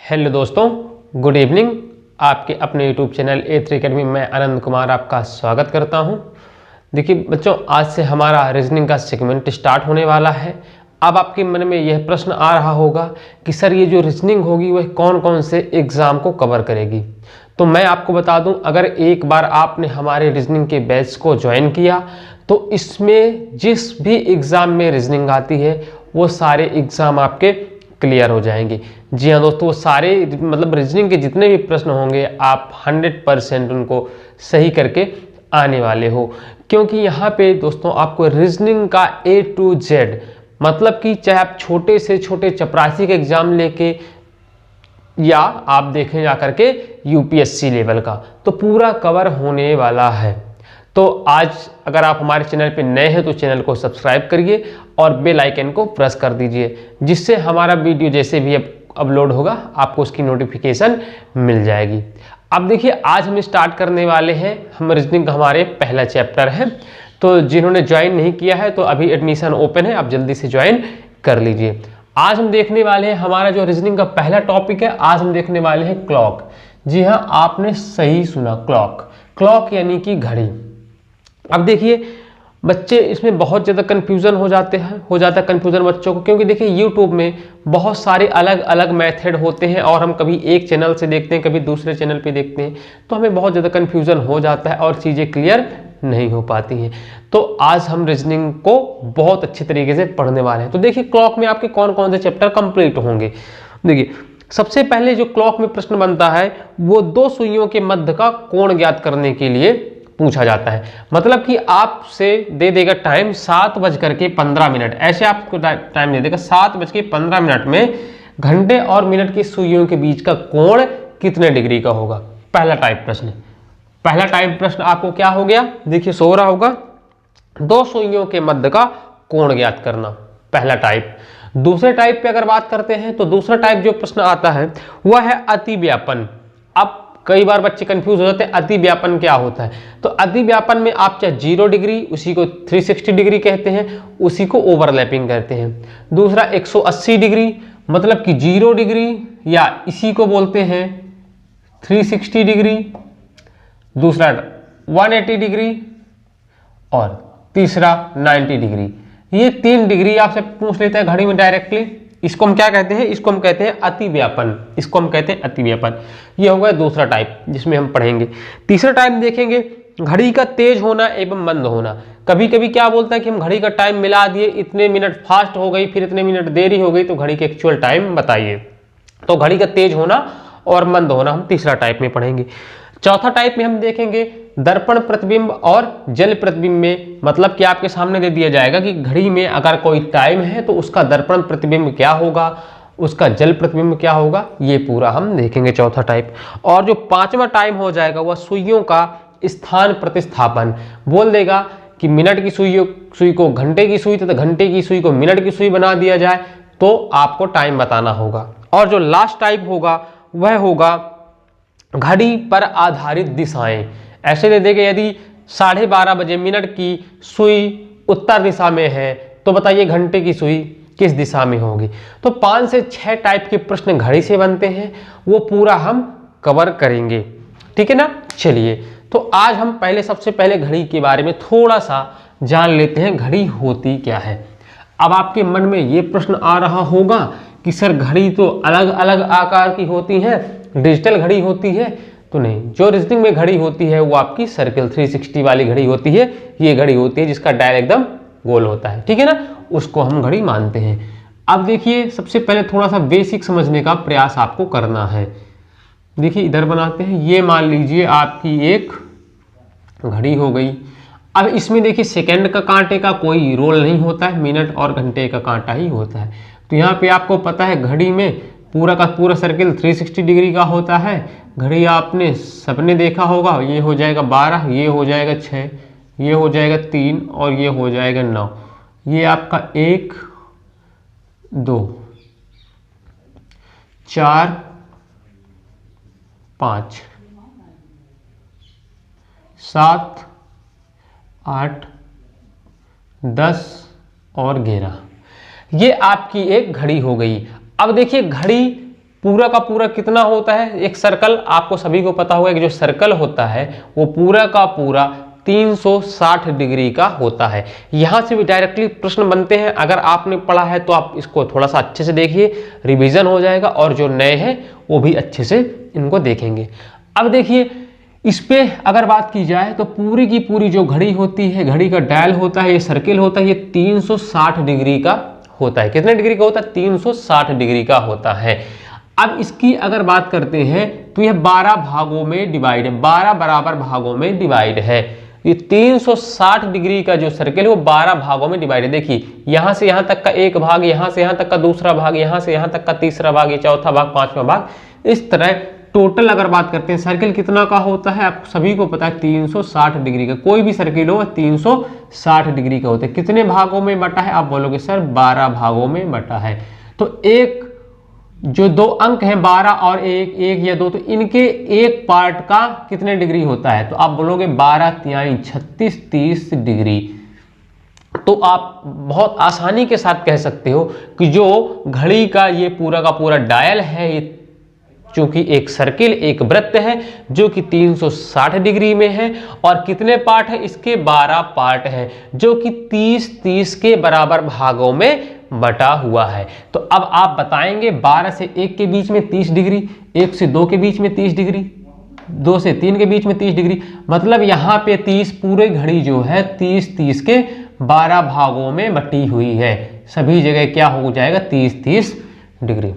Hello दोस्तों, good evening. आपके अपने यूट्यूब चैनल A3 अकेडमी में आनंद कुमार आपका स्वागत करता हूं। देखिए बच्चों, आज से हमारा रीजनिंग का सेगमेंट स्टार्ट होने वाला है। अब आपके मन में यह प्रश्न आ रहा होगा कि सर ये जो रीजनिंग होगी वह कौन कौन से एग्ज़ाम को कवर करेगी। तो मैं आपको बता दूं, अगर एक बार आपने हमारे रीजनिंग के बैच को ज्वाइन किया तो इसमें जिस भी एग्ज़ाम में रीजनिंग आती है वो सारे एग्ज़ाम आपके क्लियर हो जाएंगे। जी हाँ दोस्तों, वो सारे मतलब रीजनिंग के जितने भी प्रश्न होंगे आप 100% उनको सही करके आने वाले हो, क्योंकि यहाँ पे दोस्तों आपको रीजनिंग का A to Z मतलब कि चाहे आप छोटे से छोटे चपरासी के एग्जाम लेके या आप देखें जा करके UPSC लेवल का, तो पूरा कवर होने वाला है। तो आज अगर आप हमारे चैनल पे नए हैं तो चैनल को सब्सक्राइब करिए और बेल आइकन को प्रेस कर दीजिए, जिससे हमारा वीडियो जैसे भी अपलोड होगा आपको उसकी नोटिफिकेशन मिल जाएगी। अब देखिए, आज हम स्टार्ट करने वाले हैं, हम रीजनिंग का हमारे पहला चैप्टर है। तो जिन्होंने ज्वाइन नहीं किया है तो अभी एडमिशन ओपन है, आप जल्दी से ज्वाइन कर लीजिए। आज हम देखने वाले हैं हमारा जो रीजनिंग का पहला टॉपिक है, आज हम देखने वाले हैं क्लॉक। जी हाँ, आपने सही सुना, क्लॉक। क्लॉक यानी कि घड़ी। अब देखिए बच्चे, इसमें बहुत ज़्यादा कन्फ्यूज़न हो जाता है कन्फ्यूज़न बच्चों को, क्योंकि देखिए यूट्यूब में बहुत सारे अलग अलग मेथड होते हैं और हम कभी एक चैनल से देखते हैं, कभी दूसरे चैनल पे देखते हैं, तो हमें बहुत ज़्यादा कन्फ्यूज़न हो जाता है और चीज़ें क्लियर नहीं हो पाती हैं। तो आज हम रीजनिंग को बहुत अच्छे तरीके से पढ़ने वाले हैं। तो देखिए क्लॉक में आपके कौन कौन से चैप्टर कंप्लीट होंगे। देखिए सबसे पहले जो क्लॉक में प्रश्न बनता है वो दो सुइयों के मध्य का कोण ज्ञात करने के लिए पूछा जाता है। मतलब कि आपसे दे देगा टाइम 7:15, ऐसे आपको टाइम दे देगा 7:15 में घंटे और मिनट की सुइयों के बीच का कोण कितने डिग्री का होगा। पहला टाइप प्रश्न आपको क्या हो गया, देखिए सो रहा होगा, दो सुइयों के मध्य का कोण ज्ञात करना, पहला टाइप। दूसरे टाइप पे अगर बात करते हैं तो दूसरा टाइप जो प्रश्न आता है वह है अतिव्यापन। अब कई बार बच्चे कंफ्यूज हो जाते हैं, अतिव्यापन क्या होता है। तो अतिव्यापन में आप चाहे 0 डिग्री, उसी को 360 डिग्री कहते हैं, उसी को ओवरलैपिंग कहते हैं। दूसरा 180 डिग्री, मतलब कि 0 डिग्री या इसी को बोलते हैं 360 डिग्री। दूसरा 180 डिग्री और तीसरा 90 डिग्री। ये 3 डिग्री आपसे पूछ लेता है घड़ी में डायरेक्टली। इसको हम क्या कहते हैं, इसको हम कहते हैं अतिव्यापन। ये होगा दूसरा टाइप जिसमें हम पढ़ेंगे। तीसरा टाइप देखेंगे घड़ी का तेज होना एवं मंद होना। कभी कभी क्या बोलता है कि हम घड़ी का टाइम मिला दिए, इतने मिनट फास्ट हो गई फिर इतने मिनट देरी हो गई, तो घड़ी का एक्चुअल टाइम बताइए। तो घड़ी का तेज होना और मंद होना हम तीसरा टाइप में पढ़ेंगे। चौथा टाइप में हम देखेंगे दर्पण प्रतिबिंब और जल प्रतिबिंब में। मतलब कि आपके सामने दे दिया जाएगा कि घड़ी में अगर कोई टाइम है तो उसका दर्पण प्रतिबिंब क्या होगा, उसका जल प्रतिबिंब क्या होगा, ये पूरा हम देखेंगे चौथा टाइप। और जो पांचवा टाइम हो जाएगा वह सुइयों का स्थान प्रतिस्थापन। बोल देगा कि मिनट की सुई को घंटे की सुई तथा घंटे की सुई को मिनट की सुई बना दिया जाए, तो आपको टाइम बताना होगा। और जो लास्ट टाइप होगा वह होगा घड़ी पर आधारित दिशाएं। ऐसे दे देंगे यदि 12:30 बजे मिनट की सुई उत्तर दिशा में है तो बताइए घंटे की सुई किस दिशा में होगी। तो 5 से 6 टाइप के प्रश्न घड़ी से बनते हैं, वो पूरा हम कवर करेंगे, ठीक है ना। चलिए, तो आज हम सबसे पहले घड़ी के बारे में थोड़ा सा जान लेते हैं, घड़ी होती क्या है। अब आपके मन में ये प्रश्न आ रहा होगा कि सर घड़ी तो अलग अलग आकार की होती है, डिजिटल घड़ी होती है। तो नहीं, जो रीजनिंग में घड़ी होती है वो आपकी सर्किल 360 वाली घड़ी होती है। ये घड़ी होती है जिसका डायल एकदम गोल होता है, ठीक है ना, उसको हम घड़ी मानते हैं। अब देखिए सबसे पहले थोड़ा सा बेसिक समझने का प्रयास आपको करना है। देखिए इधर बनाते हैं, ये मान लीजिए आपकी एक घड़ी हो गई। अब इसमें देखिए सेकंड का कांटे का कोई रोल नहीं होता है, मिनट और घंटे का कांटा ही होता है। तो यहाँ पे आपको पता है घड़ी में पूरा का पूरा सर्किल 360 डिग्री का होता है। घड़ी आपने सबने देखा होगा, ये हो जाएगा 12, ये हो जाएगा 6, ये हो जाएगा 3 और ये हो जाएगा 9। ये आपका 1 2 4 5 7 8 10 और 11, ये आपकी एक घड़ी हो गई। अब देखिए घड़ी पूरा का पूरा कितना होता है, एक सर्कल आपको सभी को पता होगा कि जो सर्कल होता है वो पूरा का पूरा 360 डिग्री का होता है। यहां से भी डायरेक्टली प्रश्न बनते हैं, अगर आपने पढ़ा है तो आप इसको थोड़ा सा अच्छे से देखिए, रिवीजन हो जाएगा, और जो नए हैं वो भी अच्छे से इनको देखेंगे। अब देखिए इस पे अगर बात की जाए तो पूरी की पूरी जो घड़ी होती है, घड़ी का डायल होता है, ये सर्किल होता है, ये 360 डिग्री का होता है। कितने डिग्री का होता है, 360 डिग्री का होता है। अब इसकी अगर बात करते हैं तो यह 12 भागों में डिवाइड है, 12 बराबर भागों में डिवाइड है। ये 360 डिग्री का जो सर्किल है वो 12 भागों में डिवाइड है। देखिए यहां से यहां तक का एक भाग, यहां से यहां तक का दूसरा भाग, यहां से यहां तक का तीसरा भाग, ये चौथा भाग, पांचवा भाग, इस तरह टोटल अगर बात करते हैं सर्किल कितना का होता है, आप सभी को पता है 360 डिग्री का। कोई भी सर्किल हो 360 डिग्री का होता है। कितने भागों में बटा है, आप बोलोगे सर 12 भागों में बटा है। तो एक जो दो अंक हैं 12 और एक या दो, तो इनके एक पार्ट का कितने डिग्री होता है, तो आप बोलोगे 12 तिहाई 36 30 डिग्री। तो आप बहुत आसानी के साथ कह सकते हो कि जो घड़ी का ये पूरा का पूरा डायल है, ये चूंकि एक सर्किल एक वृत्त है जो कि 360 डिग्री में है, और कितने पार्ट है इसके, 12 पार्ट है, जो कि 30-30 के बराबर भागों में बटा हुआ है। तो अब आप बताएंगे 12 से 1 के बीच में 30 डिग्री, 1 से 2 के बीच में 30 डिग्री, 2 से 3 के बीच में 30 डिग्री, मतलब यहाँ पे 30 पूरे घड़ी जो है 30-30 के 12 भागों में बटी हुई है। सभी जगह क्या हो जाएगा, 30-30 डिग्री।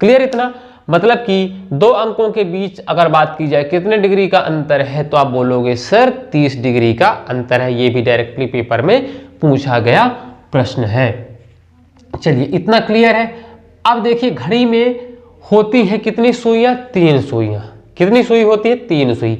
क्लियर इतना, मतलब कि दो अंकों के बीच अगर बात की जाए कितने डिग्री का अंतर है, तो आप बोलोगे सर 30 डिग्री का अंतर है। ये भी डायरेक्टली पेपर में पूछा गया प्रश्न है। चलिए इतना क्लियर है। अब देखिए घड़ी में होती है कितनी सुइयां, 3 सुइयां। कितनी सुई होती है, 3 सुई।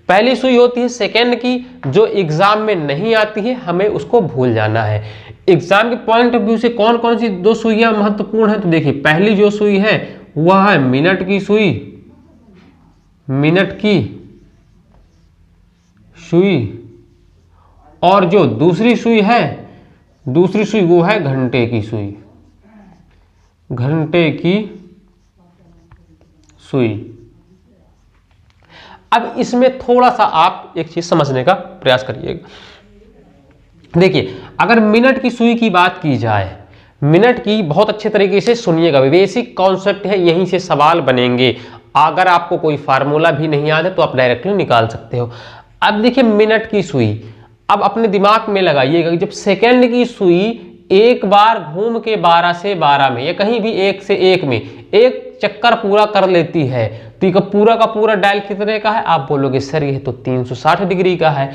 पहली सुई होती है सेकंड की, जो एग्जाम में नहीं आती है, हमें उसको भूल जाना है। एग्जाम के पॉइंट ऑफ व्यू से कौन कौन सी 2 सुइयां महत्वपूर्ण है, तो देखिए पहली जो सुई है वह है मिनट की सुई, मिनट की सुई, और जो दूसरी सुई है, दूसरी सुई वो है घंटे की सुई, घंटे की सुई। अब इसमें थोड़ा सा आप एक चीज समझने का प्रयास करिएगा। देखिए अगर मिनट की सुई की बात की जाए, मिनट की बहुत अच्छे तरीके से सुनिएगा, बेसिक कॉन्सेप्ट है, यहीं से सवाल बनेंगे। अगर आपको कोई फार्मूला भी नहीं याद है तो आप डायरेक्टली निकाल सकते हो। अब देखिए मिनट की सुई, अब अपने दिमाग में लगाइएगा कि जब सेकंड की सुई एक बार घूम के 12 से 12 में या कहीं भी 1 से 1 में एक चक्कर पूरा कर लेती है, तो ये पूरा का पूरा डायल कितने का है, आप बोलोगे सर ये तो 360 डिग्री का है।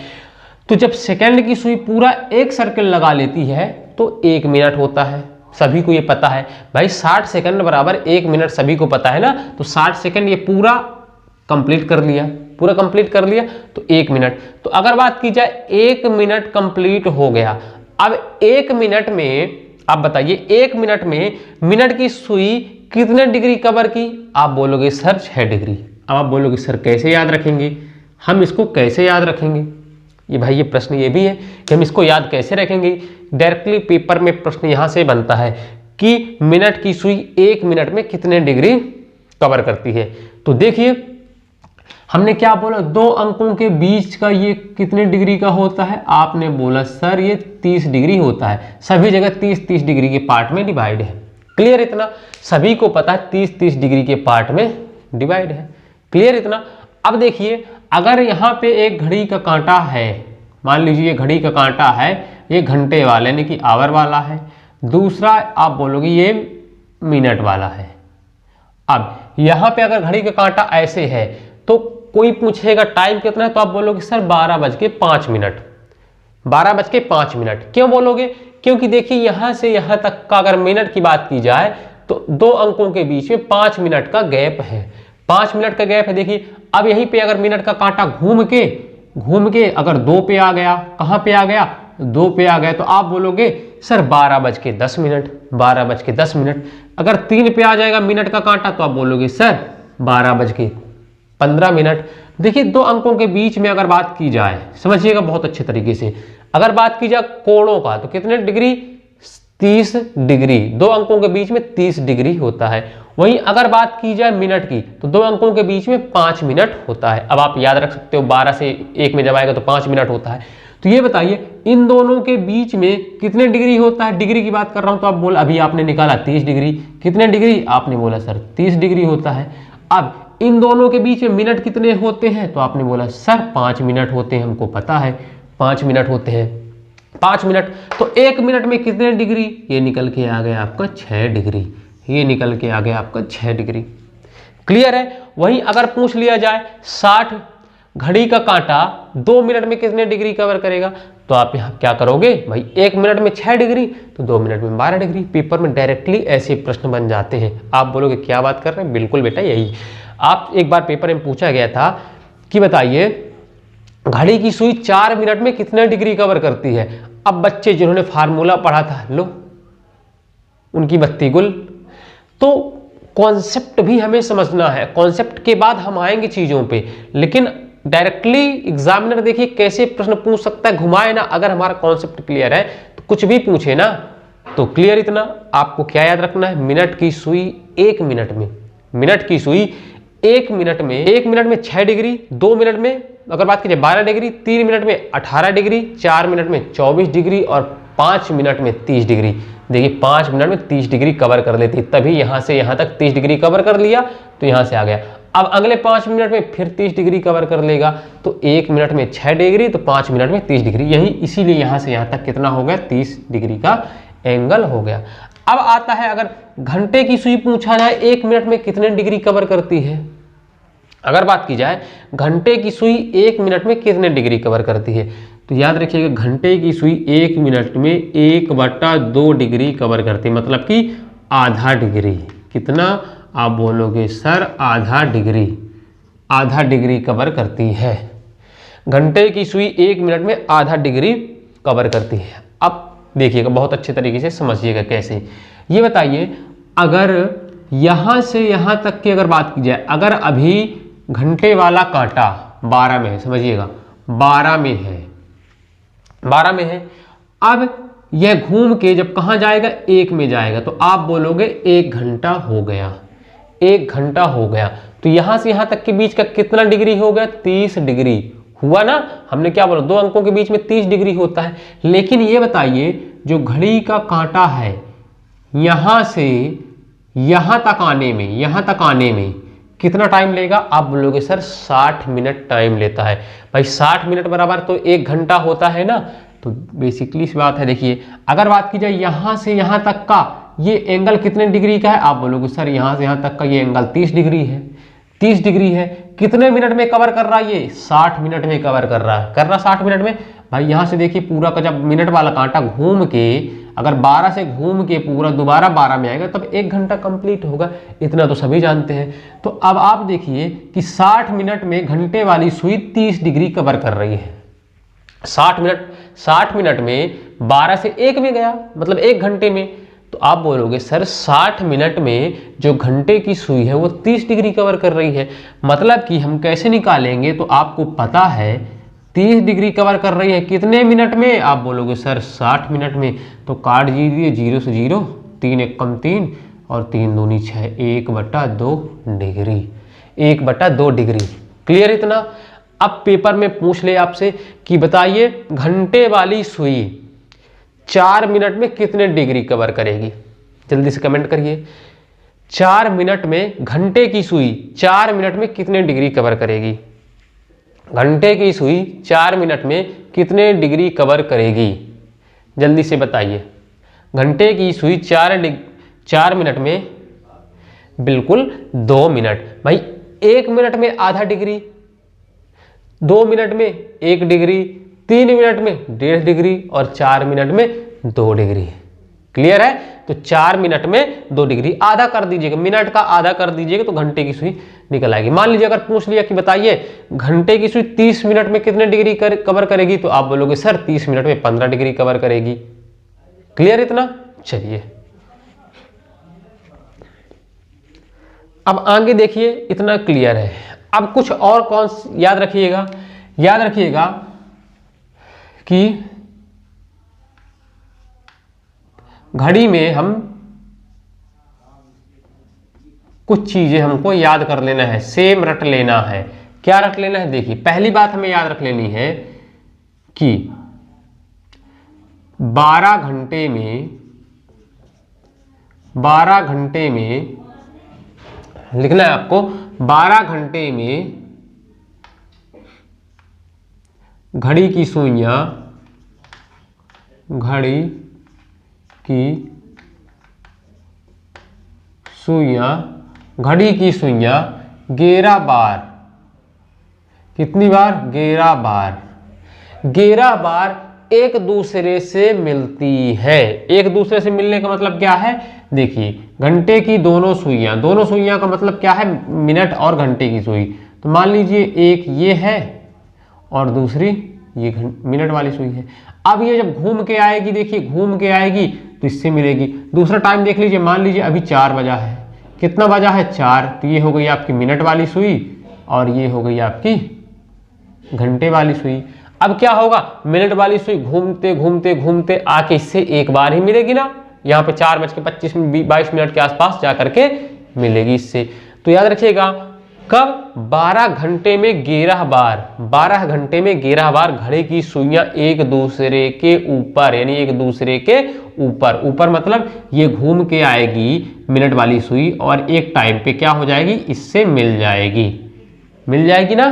तो जब सेकंड की सुई पूरा एक सर्कल लगा लेती है तो 1 मिनट होता है। सभी को ये पता है भाई, 60 सेकंड बराबर 1 मिनट, सभी को पता है ना। तो 60 सेकंड ये पूरा कंप्लीट कर लिया, पूरा कंप्लीट कर लिया तो 1 मिनट। तो अगर बात की जाए 1 मिनट कंप्लीट हो गया। अब 1 मिनट में आप बताइए, 1 मिनट में मिनट की सुई कितने डिग्री कवर की, आप बोलोगे सर 6 डिग्री। अब आप बोलोगे सर कैसे याद रखेंगे, हम इसको कैसे याद रखेंगे, ये भाई ये प्रश्न ये भी है कि हम इसको याद कैसे रखेंगे। डायरेक्टली पेपर में प्रश्न यहां से बनता है कि मिनट की सुई 1 मिनट में कितने डिग्री कवर करती है। तो देखिए हमने क्या बोला, 2 अंकों के बीच का ये कितने डिग्री का होता है, आपने बोला सर ये 30 डिग्री होता है। सभी जगह 30-30 डिग्री के पार्ट में डिवाइड है। क्लियर इतना, सभी को पता है 30-30 डिग्री के पार्ट में डिवाइड है। क्लियर इतना। अब देखिए अगर यहाँ पे एक घड़ी का कांटा है, मान लीजिए ये घड़ी का कांटा है, ये घंटे वाला यानी कि आवर वाला है, दूसरा आप बोलोगे ये मिनट वाला है। अब यहाँ पे अगर घड़ी का कांटा ऐसे है तो कोई पूछेगा टाइम कितना है, तो आप बोलोगे सर 12:05, 12:05। क्यों बोलोगे, क्योंकि देखिए यहां से यहां तक का अगर मिनट की बात की जाए तो 2 अंकों के बीच में 5 मिनट का गैप है, 5 मिनट का गैप है। देखिए अब यहीं पे अगर मिनट का कांटा घूम के अगर 2 पे आ गया, कहां पे आ गया, 2 पे आ गया, तो आप बोलोगे सर 12:10, 12:10। अगर 3 पे आ जाएगा मिनट का कांटा तो आप बोलोगे सर 12:15। देखिए 2 अंकों के बीच में अगर बात की जाए, समझिएगा बहुत अच्छे तरीके से, अगर बात की जाए कोणों का तो कितने डिग्री, 30 डिग्री। 2 अंकों के बीच में 30 डिग्री होता है। वहीं अगर बात की जाए मिनट की तो दो अंकों के बीच में 5 मिनट होता है। अब आप याद रख सकते हो 12 से 1 में जब आएगा तो 5 मिनट होता है। तो ये बताइए इन दोनों के बीच में कितने डिग्री होता है। डिग्री की बात कर रहा हूं तो आप बोल, अभी आपने निकाला 30 डिग्री, कितने डिग्री आपने बोला सर 30 डिग्री होता है। अब इन दोनों के बीच में मिनट कितने होते हैं तो आपने बोला सर 5 मिनट होते हैं, हमको पता है 5 मिनट होते हैं। 5 मिनट तो 1 मिनट में कितने डिग्री, ये निकल के आ गया आपका 6 डिग्री, ये निकल के आ गया आपका 6 डिग्री। क्लियर है। वहीं अगर पूछ लिया जाए 60 घड़ी का कांटा 2 मिनट में कितने डिग्री कवर करेगा तो आप यहाँ क्या करोगे भाई, 1 मिनट में 6 डिग्री तो 2 मिनट में 12 डिग्री। पेपर में डायरेक्टली ऐसे प्रश्न बन जाते हैं। आप बोलोगे क्या बात कर रहे हैं, बिल्कुल बेटा यही। आप एक बार पेपर में पूछा गया था कि बताइए घड़ी की सुई 4 मिनट में कितने डिग्री कवर करती है। अब बच्चे जिन्होंने फार्मूला पढ़ा था लो उनकी बत्ती गुल। तो कॉन्सेप्ट भी हमें समझना है, कॉन्सेप्ट के बाद हम आएंगे चीजों पे, लेकिन डायरेक्टली एग्जामिनर देखिए कैसे प्रश्न पूछ सकता है, घुमाए ना। अगर हमारा कॉन्सेप्ट क्लियर है तो कुछ भी पूछे ना तो क्लियर। इतना आपको क्या याद रखना है, मिनट की सुई 1 मिनट में, मिनट की सुई 1 मिनट में 6 डिग्री, 2 मिनट में अगर बात कीजिए 12 डिग्री, 3 मिनट में 18 डिग्री, 4 मिनट में 24 डिग्री और 5 मिनट में 30 डिग्री। देखिए 5 मिनट में 30 डिग्री कवर कर लेती है, तभी यहां से यहां तक 30 डिग्री कवर कर लिया तो यहां से आ गया। अब अगले 5 मिनट में फिर 30 डिग्री कवर कर लेगा तो 1 मिनट में 6 डिग्री तो 5 मिनट में 30 डिग्री, यही इसीलिए यहां से यहां तक कितना हो गया 30 डिग्री का एंगल हो गया। अब आता है अगर घंटे की सुई पूछा जाए 1 मिनट में कितने डिग्री कवर करती है। अगर बात की जाए घंटे की सुई 1 मिनट में कितने डिग्री कवर करती है तो याद रखिएगा घंटे की सुई 1 मिनट में 1/2 डिग्री कवर करती है, मतलब कि आधा डिग्री। कितना आप बोलोगे सर आधा डिग्री कवर करती है। घंटे की सुई 1 मिनट में आधा डिग्री कवर करती है। अब देखिएगा बहुत अच्छे तरीके से समझिएगा कैसे। ये बताइए अगर यहां से यहां तक की अगर बात की जाए, अगर अभी घंटे वाला कांटा 12 में है, समझिएगा 12 में है, अब यह घूम के जब कहां जाएगा 1 में जाएगा तो आप बोलोगे 1 घंटा हो गया, 1 घंटा हो गया। तो यहां से यहां तक के बीच का कितना डिग्री हो गया 30 डिग्री हुआ ना। हमने क्या बोला दो अंकों के बीच में 30 डिग्री होता है। लेकिन ये बताइए जो घड़ी का कांटा है यहां से यहां तक आने में कितना टाइम लेगा आप बोलोगे सर 60 मिनट टाइम लेता है। भाई 60 मिनट बराबर तो 1 घंटा होता है ना। तो बेसिकली इस बात है, देखिए अगर बात की जाए यहां से यहां तक का ये एंगल कितने डिग्री का है आप बोलोगे सर यहां से यहां तक का ये एंगल 30 डिग्री है। 30 डिग्री है, कितने मिनट में कवर कर रहा है ये 60 मिनट में कवर कर रहा 60 मिनट में। भाई यहां से देखिए पूरा का जब मिनट वाला कांटा घूम के अगर 12 से घूम के पूरा दोबारा 12 में आएगा तब 1 घंटा कंप्लीट होगा। इतना तो सभी जानते हैं। तो अब आप देखिए कि 60 मिनट में घंटे वाली सुई 30 डिग्री कवर कर रही है। 60 मिनट में 12 से 1 में गया मतलब 1 घंटे में। तो आप बोलोगे सर 60 मिनट में जो घंटे की सुई है वो 30 डिग्री कवर कर रही है। मतलब कि हम कैसे निकालेंगे तो आपको पता है 30 डिग्री कवर कर रही है कितने मिनट में आप बोलोगे सर 60 मिनट में। तो काट दीजिए 0 से 0, 3 1 कम 3 और 3 दूनी 6, 1/2 डिग्री, 1/2 डिग्री। क्लियर इतना। अब पेपर में पूछ ले आपसे कि बताइए घंटे वाली सुई 4 मिनट में कितने डिग्री कवर करेगी। जल्दी से कमेंट करिए 4 मिनट में घंटे की सुई 4 मिनट में कितने डिग्री कवर करेगी। घंटे की सुई 4 मिनट में कितने डिग्री कवर करेगी जल्दी से बताइए। घंटे की सुई 4 मिनट में बिल्कुल 2 मिनट। भाई 1 मिनट में आधा डिग्री, 2 मिनट में 1 डिग्री, 3 मिनट में 1.5 डिग्री और 4 मिनट में 2 डिग्री। क्लियर है। तो 4 मिनट में 2 डिग्री आधा कर दीजिएगा, मिनट का आधा कर दीजिएगा तो घंटे की सुई निकल आएगी। मान लीजिए अगर पूछ लिया कि बताइए घंटे की सुई 30 मिनट में कितने डिग्री कवर करेगी तो आप बोलोगे सर 30 मिनट में 15 डिग्री कवर करेगी। क्लियर इतना। चलिए अब आगे देखिए इतना क्लियर है। अब कुछ और कौन याद रखिएगा कि घड़ी में हम कुछ चीजें हमको याद कर लेना है, सेम रट लेना है। क्या रट लेना है? देखिए पहली बात हमें याद रख लेनी है कि 12 घंटे में लिखना है आपको, 12 घंटे में घड़ी की सुइयां घड़ी की सुइयां 11 बार, कितनी बार? 11 बार, 11 बार एक दूसरे से मिलती है। एक दूसरे से मिलने का मतलब क्या है? देखिए घंटे की दोनों सुइयां का मतलब क्या है? मिनट और घंटे की सुई। तो मान लीजिए एक ये है और दूसरी ये मिनट वाली सुई है। अब ये जब घूम के आएगी, देखिए घूम के आएगी तो इससे मिलेगी। दूसरा टाइम देख लीजिए, मान लीजिए अभी 4 बजा है। कितना बजा है? 4। तो ये हो गई आपकी मिनट वाली सुई और ये हो गई आपकी घंटे वाली सुई। अब क्या होगा? मिनट वाली सुई घूमते घूमते घूमते आके इससे एक बार ही मिलेगी ना, यहाँ पे 4:25 के आसपास जाकर के मिलेगी इससे। तो याद रखिएगा कब? 12 घंटे में 11 बार, 12 घंटे में 11 बार घड़ी की सुइयां एक दूसरे के ऊपर, यानी एक दूसरे के ऊपर मतलब ये घूम के आएगी मिनट वाली सुई और एक टाइम पे क्या हो जाएगी? इससे मिल जाएगी ना।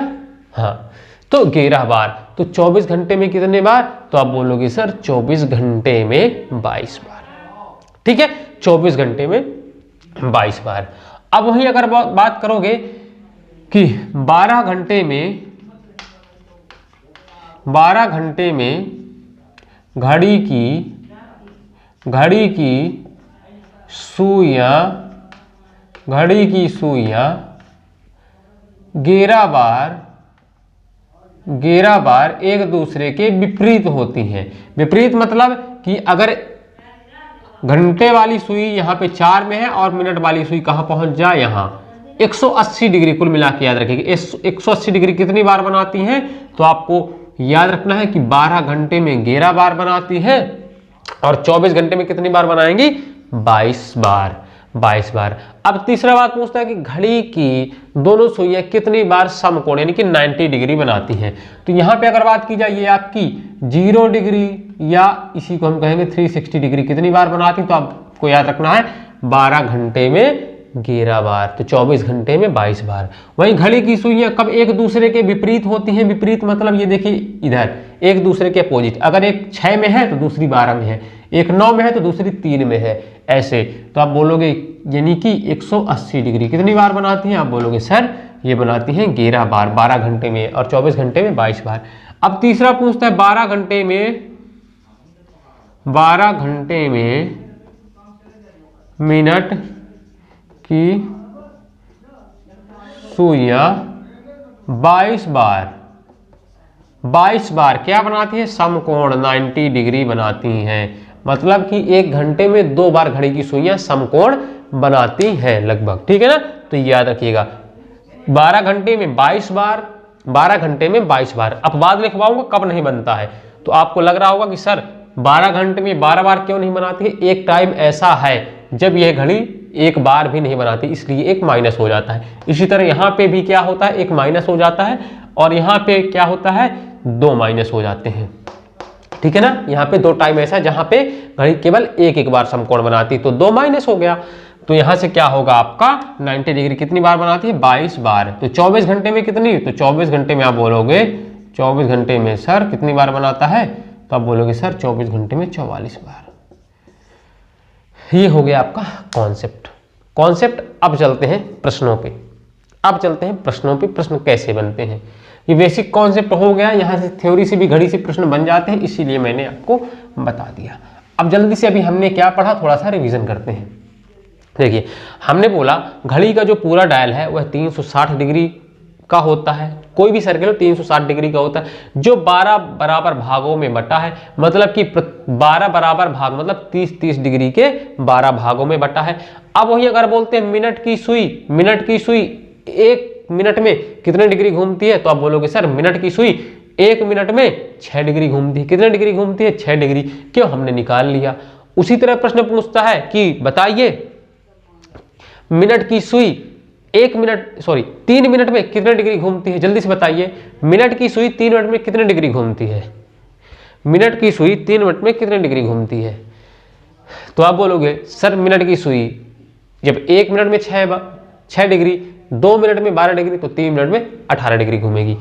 हाँ, तो 11 बार, तो 24 घंटे में कितने बार? तो आप बोलोगे सर 24 घंटे में 22 बार। ठीक है, 24 घंटे में 22 बार। अब वहीं अगर बात करोगे कि 12 घंटे में घड़ी की सुइयां 11 बार एक दूसरे के विपरीत होती हैं। विपरीत मतलब कि अगर घंटे वाली सुई यहाँ पे 4 में है और मिनट वाली सुई कहाँ पहुंच जाए? यहाँ 180 डिग्री, कुल मिला के याद रखिएगा 180 डिग्री कितनी बार बनाती हैं? तो आपको याद रखना है कि 12 घंटे में 11 बार बनाती है और 24 घंटे में कितनी बार बनाएंगी? 22 बार। अब तीसरा बात पूछता है कि घड़ी की दोनों सुइयां कितनी बार समकोण यानी कि 90 डिग्री बनाती हैं। तो यहाँ पे अगर बात की जाए ये आपकी 0 डिग्री या इसी को हम कहेंगे 360 डिग्री कितनी बार बनाती, तो आपको याद रखना है 12 घंटे में 11 बार, तो 24 घंटे में 22 बार। वहीं घड़ी की सुइयां कब एक दूसरे के विपरीत होती हैं? विपरीत मतलब ये देखिए इधर एक दूसरे के अपोजिट, अगर एक 6 में है तो दूसरी 12 में है, एक 9 में है तो दूसरी 3 में है, ऐसे। तो आप बोलोगे यानी कि 180 डिग्री कितनी बार बनाती हैं? आप बोलोगे सर ये बनाती हैं 11 बार, 12 घंटे में, और 24 घंटे में 22 बार। अब तीसरा पूछता है 12 घंटे में मिनट की सुइयां 22 बार क्या बनाती है? समकोण 90 डिग्री बनाती हैं। मतलब कि 1 घंटे में 2 बार घड़ी की सुइयां समकोण बनाती हैं लगभग। ठीक है ना, तो याद रखिएगा 12 घंटे में 22 बार, 12 घंटे में 22 बार। अपवाद लिखवाऊंगा कब नहीं बनता है, तो आपको लग रहा होगा कि सर 12 घंटे में 12 बार क्यों नहीं बनाती है? एक टाइम ऐसा है जब यह घड़ी एक बार भी नहीं बनाती, इसलिए एक माइनस हो जाता है। इसी तरह यहाँ पे भी क्या होता है? एक माइनस हो जाता है, और यहाँ पे क्या होता है? 2 माइनस हो जाते हैं। ठीक है ना, यहाँ पे 2 टाइम ऐसा है जहाँ पे घड़ी केवल एक बार समकोण बनाती, तो 2 माइनस हो गया। तो यहाँ से क्या होगा आपका 90 डिग्री कितनी बार बनाती है? 22 बार। तो 24 घंटे में कितनी? तो 24 घंटे में आप बोलोगे 24 घंटे में सर कितनी बार बनाता है? तो आप बोलोगे सर 24 घंटे में 44 बार। ये हो गया आपका कॉन्सेप्ट। अब चलते हैं प्रश्नों पे। प्रश्न कैसे बनते हैं? ये बेसिक कॉन्सेप्ट हो गया, यहाँ से थ्योरी से भी घड़ी से प्रश्न बन जाते हैं, इसीलिए मैंने आपको बता दिया। अब जल्दी से अभी हमने क्या पढ़ा थोड़ा सा रिवीजन करते हैं। देखिए हमने बोला घड़ी का जो पूरा डायल है वह 360 डिग्री का होता है, कोई भी सर्किल 360 डिग्री का होता है, जो 12 बराबर भागों में बटा है, मतलब कि 12 बराबर भाग मतलब 30-30 डिग्री के 12 भागों में बटा है। अब वही अगर बोलते हैं मिनट की सुई 1 मिनट में कितने डिग्री घूमती है, तो आप बोलोगे सर मिनट की सुई 1 मिनट में 6 डिग्री घूमती है। कितने डिग्री घूमती है? 6 डिग्री। क्यों? हमने निकाल लिया। उसी तरह प्रश्न पूछता है कि बताइए मिनट की सुई 3 मिनट में कितने डिग्री घूमती है? जल्दी से बताइए, मिनट की सुई 3 मिनट में कितने डिग्री घूमती है? मिनट की सुई 3 मिनट में कितने डिग्री घूमती है? तो आप बोलोगे सर मिनट की सुई जब 1 मिनट में 6 डिग्री, 2 मिनट में 12 डिग्री, तो 3 मिनट में 18 डिग्री घूमेगी।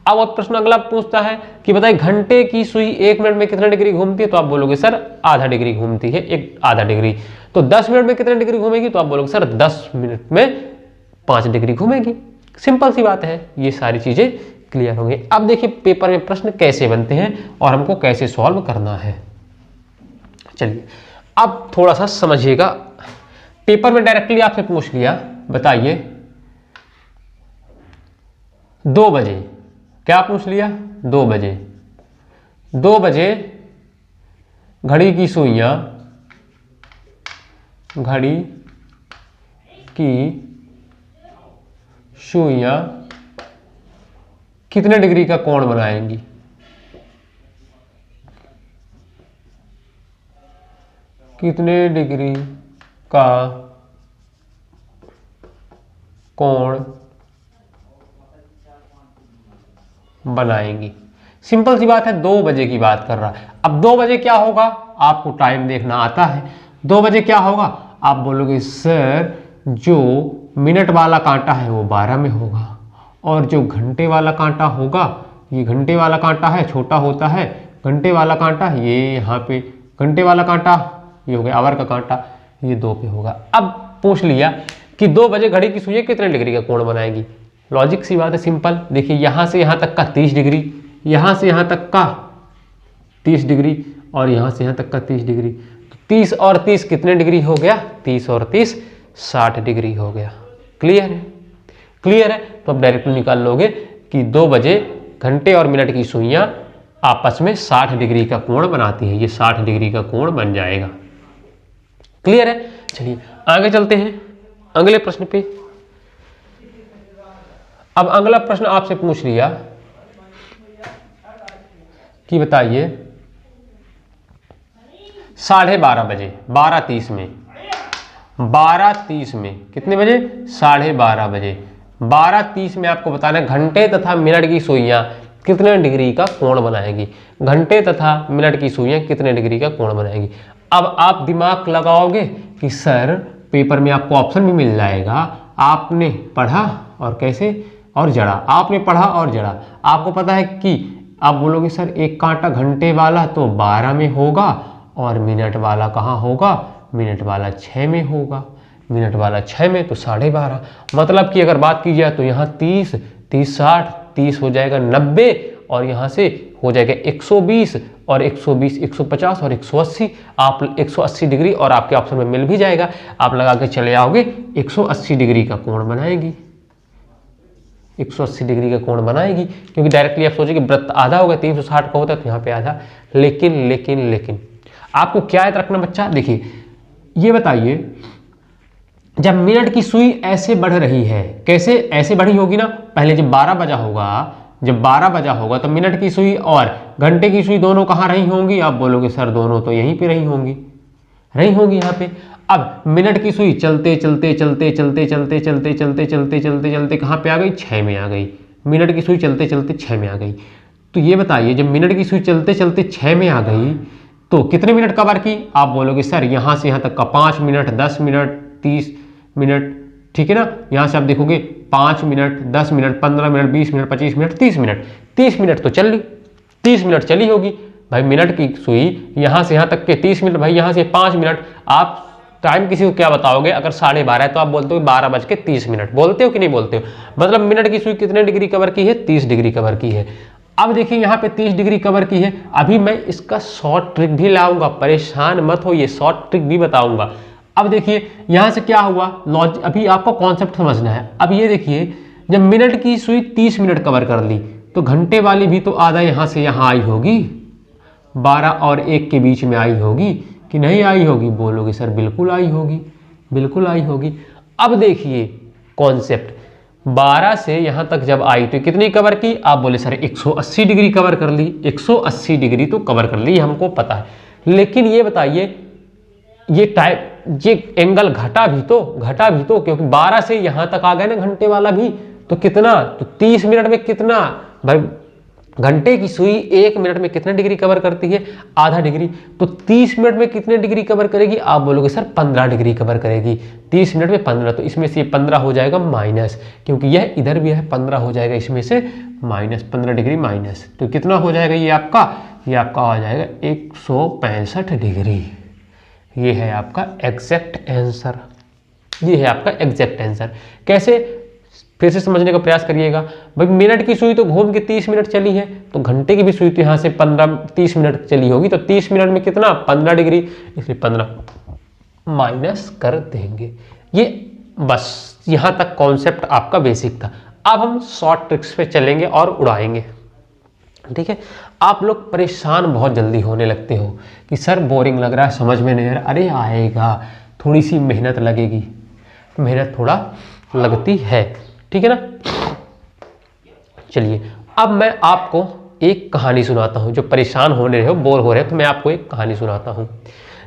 अब प्रश्न अगला पूछता है कि बताइए घंटे की सुई 1 मिनट में कितने डिग्री घूमती है? तो आप बोलोगे सर आधा डिग्री घूमती है, एक आधा डिग्री। तो 10 मिनट में कितने डिग्री घूमेगी? तो आप बोलोगे सर 10 मिनट में 5 डिग्री घूमेगी। सिंपल सी बात है, ये सारी चीजें क्लियर होंगी। अब देखिए पेपर में प्रश्न कैसे बनते हैं और हमको कैसे सॉल्व करना है। चलिए अब थोड़ा सा समझिएगा। पेपर में डायरेक्टली आपसे पूछ लिया, बताइए 2 बजे, क्या पूछ लिया? 2 बजे, 2 बजे घड़ी की सुइयां कितने डिग्री का कोण बनाएंगी? कितने डिग्री का कोण बनाएंगी? सिंपल सी बात है, 2 बजे की बात कर रहा है। अब 2 बजे क्या होगा? आपको टाइम देखना आता है। 2 बजे क्या होगा? आप बोलोगे सर जो मिनट वाला कांटा है वो 12 में होगा, और जो घंटे वाला कांटा होगा, ये घंटे वाला कांटा है, छोटा होता है घंटे वाला कांटा, ये यहाँ पे घंटे वाला कांटा, ये हो गया आवर का कांटा, ये 2 पे होगा। अब पूछ लिया कि 2 बजे घड़ी की सुइयां कितने डिग्री का कोण बनाएगी? लॉजिक सी बात है, सिंपल। देखिए यहाँ से यहाँ तक का 30 डिग्री, यहाँ से यहाँ तक का 30 डिग्री, और यहाँ से यहाँ तक का 30 डिग्री। तो 30 और 30 कितने डिग्री हो गया? 30 और 30 60 डिग्री हो गया। क्लियर है? क्लियर है? तो अब डायरेक्टली निकाल लोगे कि 2 बजे घंटे और मिनट की सुइयां आपस में 60 डिग्री का कोण बनाती है। ये 60 डिग्री का कोण बन जाएगा। क्लियर है? चलिए आगे चलते हैं अगले प्रश्न पे। अब अगला प्रश्न आपसे पूछ लिया कि बताइए 12:30 बजे, 12:30 में, 12:30 में कितने बजे? 12:30 बजे। 12:30 में आपको बताना है घंटे तथा मिनट की सुइयां कितने डिग्री का कोण बनाएगी। घंटे तथा मिनट की सुइयां कितने डिग्री का कोण बनाएगी। अब आप दिमाग लगाओगे कि सर पेपर में आपको ऑप्शन भी मिल जाएगा, आपने पढ़ा और कैसे और जड़ा, आपने पढ़ा और जड़ा। आपको पता है कि आप बोलोगे सर एक कांटा घंटे वाला तो 12 में होगा, और मिनट वाला कहाँ होगा? मिनट वाला 6 में होगा। मिनट वाला 6 में तो 12:30। मतलब कि अगर बात की जाए तो यहाँ 30, 30 60, 30 हो जाएगा 90, और यहाँ से हो जाएगा 120, और 120 150 और 180। आप 180 डिग्री, और आपके ऑप्शन में मिल भी जाएगा, आप लगा के चले आओगे 180 डिग्री का कोण बनाएगी। 180 डिग्री का कोण बनाएगी, क्योंकि डायरेक्टली आप सोचिए कि वृत्त आधा होगा, 360 का होता है तो यहाँ पे आधा। लेकिन आपको क्या याद रखना बच्चा? देखिए ये बताइए, जब मिनट की सुई ऐसे बढ़ रही है, कैसे ऐसे बढ़ी होगी ना? पहले जब 12 बजा होगा, जब 12 बजा होगा तो मिनट की सुई और घंटे की सुई दोनों कहाँ रही होंगी? आप बोलोगे सर दोनों तो यहीं पे रही होंगी यहाँ पे। अब मिनट की सुई चलते चलते कहाँ पे आ गई? 6 में आ गई। मिनट की सुई चलते चलते 6 में आ गई। तो ये बताइए जब मिनट की सुई चलते चलते 6 में आ गई तो कितने मिनट कवर की? आप बोलोगे सर यहाँ से यहाँ तक का 5 मिनट, 10 मिनट, 30 मिनट, ठीक है ना? यहाँ से आप देखोगे 5 minute, 10 minute, 15 minute, 20 minute, 25 minute, 30 minute. 30 minute तो चल ली, 30 मिनट चली होगी भाई। मिनट की सुई यहाँ से यहाँ तक के 30 मिनट, भाई यहाँ से 5 मिनट। आप टाइम किसी को क्या बताओगे? अगर 12:30 है तो आप बोलते हो 12:30 बोलते हो कि नहीं बोलते हो? मतलब मिनट की सुई कितने डिग्री कवर की है? 30 डिग्री कवर की है। अब देखिए यहाँ पे 30 डिग्री कवर की है। अभी मैं इसका शॉर्ट ट्रिक भी लाऊंगा, परेशान मत हो, ये शॉर्ट ट्रिक भी बताऊंगा। अब देखिए यहाँ से क्या हुआ, लॉजिक अभी आपको कॉन्सेप्ट समझना है। अब ये देखिए जब मिनट की सुई 30 मिनट कवर कर ली तो घंटे वाली भी तो आधा यहाँ से यहाँ आई होगी, 12 और 1 के बीच में आई होगी कि नहीं आई होगी? बोलोगे सर बिल्कुल आई होगी, बिल्कुल आई होगी। अब देखिए कॉन्सेप्ट, 12 से यहाँ तक जब आई तो कितनी कवर की? आप बोले सर 180 डिग्री कवर कर ली। 180 डिग्री तो कवर कर ली, हमको पता है। लेकिन ये बताइए ये टाइम ये एंगल घटा भी तो, क्योंकि 12 से यहां तक आ गए ना घंटे वाला भी, तो कितना, तो 30 मिनट में कितना भाई, घंटे की सुई 1 मिनट में कितने डिग्री कवर करती है, आधा डिग्री। तो 30 मिनट में कितने डिग्री कवर करेगी, आप बोलोगे सर 15 डिग्री कवर करेगी। 30 मिनट में 15, तो इसमें से 15 हो जाएगा माइनस, क्योंकि यह इधर भी है, 15 हो जाएगा इसमें से माइनस, 15 डिग्री माइनस। तो कितना हो जाएगा ये आपका हो जाएगा 165 डिग्री। ये है आपका एग्जैक्ट आंसर, ये है आपका एग्जैक्ट आंसर। कैसे, फिर से समझने का प्रयास करिएगा। भाई मिनट की सुई तो घूम के 30 मिनट चली है, तो घंटे की भी सुई तो यहाँ से 30 मिनट चली होगी, तो 30 मिनट में कितना, 15 डिग्री, इसलिए 15 माइनस कर देंगे। ये बस यहाँ तक कॉन्सेप्ट आपका बेसिक था। अब हम शॉर्ट ट्रिक्स पे चलेंगे और उड़ाएंगे, ठीक है। आप लोग परेशान बहुत जल्दी होने लगते हो कि सर बोरिंग लग रहा है, समझ में नहीं आ रहा। अरे आएगा, थोड़ी सी मेहनत लगेगी, मेहनत थोड़ा लगती है, ठीक है ना। चलिए अब मैं आपको एक कहानी सुनाता हूँ। जो परेशान होने रहे हो, बोर हो रहे हो, तो मैं आपको एक कहानी सुनाता हूँ।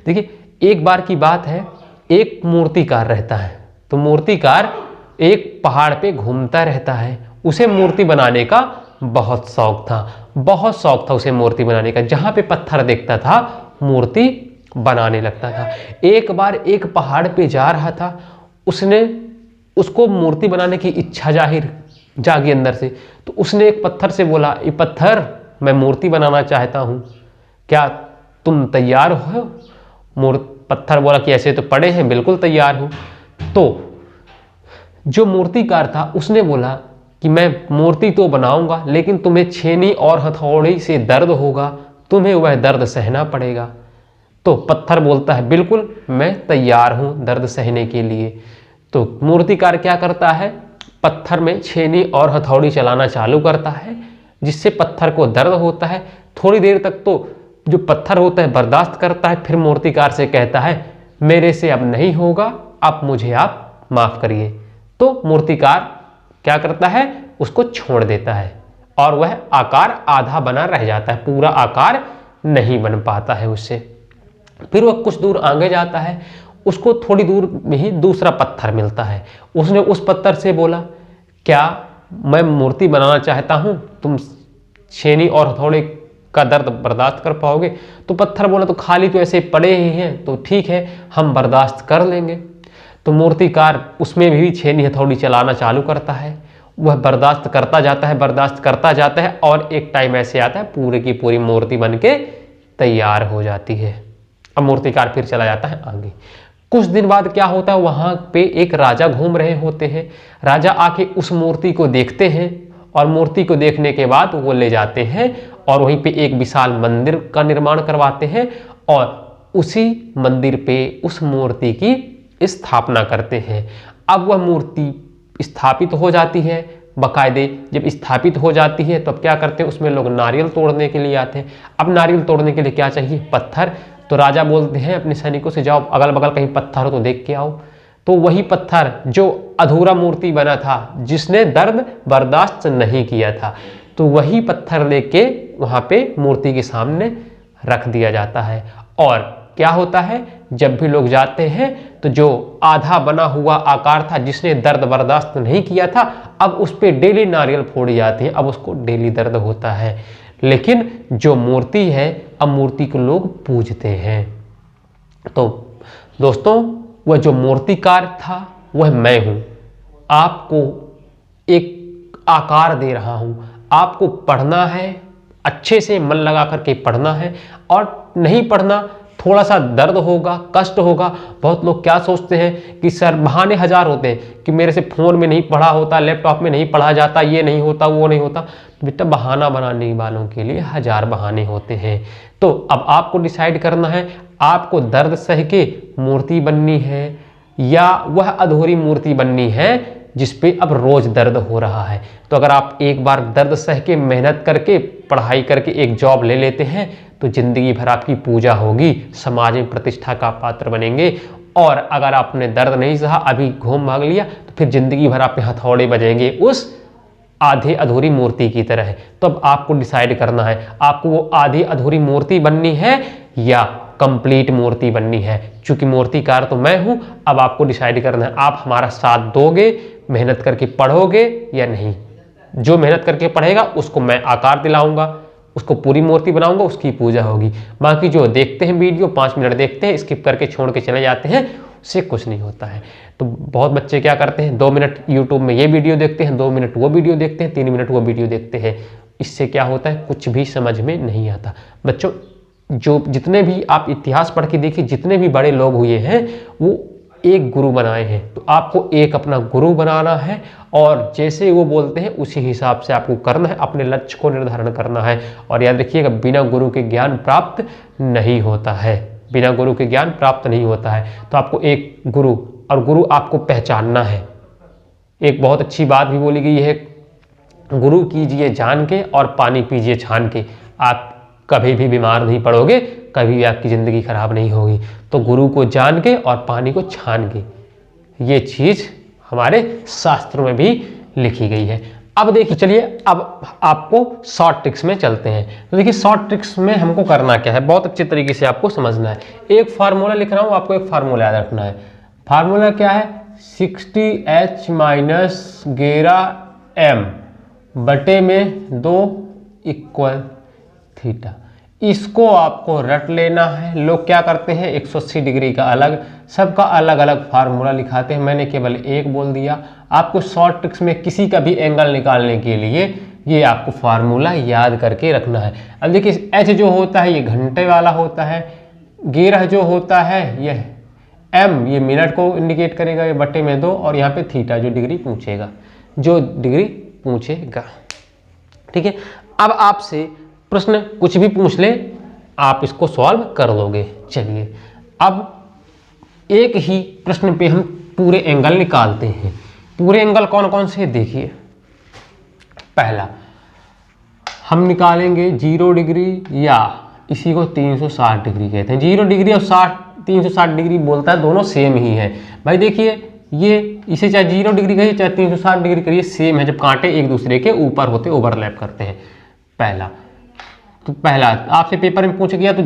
देखिए एक बार की बात है, एक मूर्तिकार रहता है। तो मूर्तिकार एक पहाड़ पे घूमता रहता है। उसे मूर्ति बनाने का बहुत शौक था उसे मूर्ति बनाने का। जहाँ पे पत्थर देखता था मूर्ति बनाने लगता था। एक बार एक पहाड़ पे जा रहा था, उसको मूर्ति बनाने की इच्छा जागी अंदर से। तो उसने एक पत्थर से बोला, ये पत्थर, मैं मूर्ति बनाना चाहता हूँ, क्या तुम तैयार हो? पत्थर बोला कि ऐसे तो पड़े हैं, बिल्कुल तैयार हूँ। तो जो मूर्तिकार था उसने बोला कि मैं मूर्ति तो बनाऊंगा, लेकिन तुम्हें छेनी और हथौड़ी से दर्द होगा, तुम्हें वह दर्द सहना पड़ेगा। तो पत्थर बोलता है बिल्कुल मैं तैयार हूँ दर्द सहने के लिए। तो मूर्तिकार क्या करता है, पत्थर में छेनी और हथौड़ी चलाना चालू करता है, जिससे पत्थर को दर्द होता है। थोड़ी देर तक तो जो पत्थर होता है बर्दाश्त करता है, फिर मूर्तिकार से कहता है मेरे से अब नहीं होगा, अब मुझे आप माफ़ करिए। तो मूर्तिकार क्या करता है, उसको छोड़ देता है और वह आकार आधा बना रह जाता है, पूरा आकार नहीं बन पाता है उससे। फिर वह कुछ दूर आगे जाता है, उसको थोड़ी दूर में ही दूसरा पत्थर मिलता है। उसने उस पत्थर से बोला, क्या मैं मूर्ति बनाना चाहता हूँ, तुम छेनी और हथौड़े का दर्द बर्दाश्त कर पाओगे? तो पत्थर बोला, तो खाली तो ऐसे पड़े ही हैं, तो ठीक है हम बर्दाश्त कर लेंगे। तो मूर्तिकार उसमें भी छेनी हथौड़ी चलाना चालू करता है। वह बर्दाश्त करता जाता है और एक टाइम ऐसे आता है पूरी की पूरी मूर्ति बन के तैयार हो जाती है। अब मूर्तिकार फिर चला जाता है आगे। कुछ दिन बाद क्या होता है, वहाँ पे एक राजा घूम रहे होते हैं। राजा आके उस मूर्ति को देखते हैं और मूर्ति को देखने के बाद वो ले जाते हैं और वहीं पे एक विशाल मंदिर का निर्माण करवाते हैं और उसी मंदिर पे उस मूर्ति की स्थापना करते हैं। अब वह मूर्ति स्थापित हो जाती है बाकायदे। जब स्थापित हो जाती है तो अब क्या करते हैं, उसमें लोग नारियल तोड़ने के लिए आते हैं। अब नारियल तोड़ने के लिए क्या चाहिए, पत्थर। तो राजा बोलते हैं अपने सैनिकों से, जाओ अगल बगल कहीं पत्थर हो तो देख के आओ। तो वही पत्थर जो अधूरा मूर्ति बना था, जिसने दर्द बर्दाश्त नहीं किया था, तो वही पत्थर लेके वहाँ पे मूर्ति के सामने रख दिया जाता है। और क्या होता है, जब भी लोग जाते हैं तो जो आधा बना हुआ आकार था, जिसने दर्द बर्दाश्त नहीं किया था, अब उस पर डेली नारियल फोड़ी जाती है, अब उसको डेली दर्द होता है। लेकिन जो मूर्ति है, अब मूर्ति को लोग पूजते हैं। तो दोस्तों, वह जो मूर्तिकार था वह मैं हूँ। आपको एक आकार दे रहा हूँ, आपको पढ़ना है, अच्छे से मन लगा करके पढ़ना है। और नहीं पढ़ना, थोड़ा सा दर्द होगा, कष्ट होगा। बहुत लोग क्या सोचते हैं कि सर, बहाने हजार होते हैं कि मेरे से फ़ोन में नहीं पढ़ा होता, लैपटॉप में नहीं पढ़ा जाता, ये नहीं होता, वो नहीं होता। बेटा, बहाना बनाने वालों के लिए हजार बहाने होते हैं। तो अब आपको डिसाइड करना है, आपको दर्द सह के मूर्ति बननी है या वह अधूरी मूर्ति बननी है जिस पे अब रोज दर्द हो रहा है। तो अगर आप एक बार दर्द सह के, मेहनत करके, पढ़ाई करके एक जॉब ले लेते हैं तो जिंदगी भर आपकी पूजा होगी, समाज में प्रतिष्ठा का पात्र बनेंगे। और अगर आपने दर्द नहीं सहा, अभी घूम भाग लिया, तो फिर जिंदगी भर आप पे हथौड़े बजेंगे उस आधे अधूरी मूर्ति की तरह। तो अब आपको डिसाइड करना है, आपको वो आधी अधूरी मूर्ति बननी है या कंप्लीट मूर्ति बननी है। चूंकि मूर्तिकार तो मैं हूं, अब आपको डिसाइड करना है आप हमारा साथ दोगे, मेहनत करके पढ़ोगे या नहीं। जो मेहनत करके पढ़ेगा उसको मैं आकार दिलाऊंगा, उसको पूरी मूर्ति बनाऊंगा, उसकी पूजा होगी। बाकी जो देखते हैं वीडियो 5 मिनट देखते हैं, स्किप करके छोड़ के चले जाते हैं, उससे कुछ नहीं होता है। तो बहुत बच्चे क्या करते हैं, 2 मिनट यूट्यूब में ये वीडियो देखते हैं, 2 मिनट वो वीडियो देखते हैं, 3 मिनट वो वीडियो देखते हैं। इससे क्या होता है, कुछ भी समझ में नहीं आता। बच्चों जो जितने भी आप इतिहास पढ़ के देखिए, जितने भी बड़े लोग हुए हैं वो एक गुरु बनाए हैं। तो आपको एक अपना गुरु बनाना है और जैसे वो बोलते हैं उसी हिसाब से आपको करना है, अपने लक्ष्य को निर्धारण करना है। और याद रखिएगा, बिना गुरु के ज्ञान प्राप्त नहीं होता है, बिना गुरु के ज्ञान प्राप्त नहीं होता है। तो आपको एक गुरु, और गुरु आपको पहचानना है। एक बहुत अच्छी बात भी बोली गई है, गुरु कीजिए जान के और पानी पीजिए छान के। आप कभी भी बीमार नहीं पड़ोगे, कभी भी आपकी ज़िंदगी खराब नहीं होगी। तो गुरु को जान के और पानी को छान के, ये चीज़ हमारे शास्त्रों में भी लिखी गई है। अब देखिए, चलिए अब आपको शॉर्ट ट्रिक्स में चलते हैं। तो देखिए शॉर्ट ट्रिक्स में हमको करना क्या है, बहुत अच्छे तरीके से आपको समझना है। एक फार्मूला लिख रहा हूँ, आपको एक फार्मूला याद रखना है। फार्मूला क्या है, 60H - 11M बटे में 2 इक्वल थीटा। इसको आपको रट लेना है। लोग क्या करते हैं, 180 डिग्री का अलग, सबका अलग अलग फार्मूला लिखाते हैं। मैंने केवल एक बोल दिया। आपको शॉर्ट ट्रिक्स में किसी का भी एंगल निकालने के लिए ये आपको फार्मूला याद करके रखना है। अब देखिए एच जो होता है ये घंटे वाला होता है, 11 जो होता है यह एम ये मिनट को इंडिकेट करेगा, ये बटे में 2, और यहाँ पे थीटा जो डिग्री पूछेगा, ठीक है। अब आपसे प्रश्न कुछ भी पूछ ले, आप इसको सॉल्व कर लोगे। चलिए अब एक ही प्रश्न पे हम पूरे एंगल निकालते हैं। पूरे एंगल कौन कौन से देखिए। पहला हम निकालेंगे 0 डिग्री, या इसी को 360 डिग्री कहते हैं। 0 डिग्री और 360 डिग्री बोलता है, दोनों सेम ही है। भाई देखिए ये इसे चाहे 0 डिग्री करिए चाहे 360 डिग्री करिए, सेम है। जब कांटे एक दूसरे के ऊपर होते ओवरलैप करते हैं। पहला आपसे पेपर में पूछ गया तो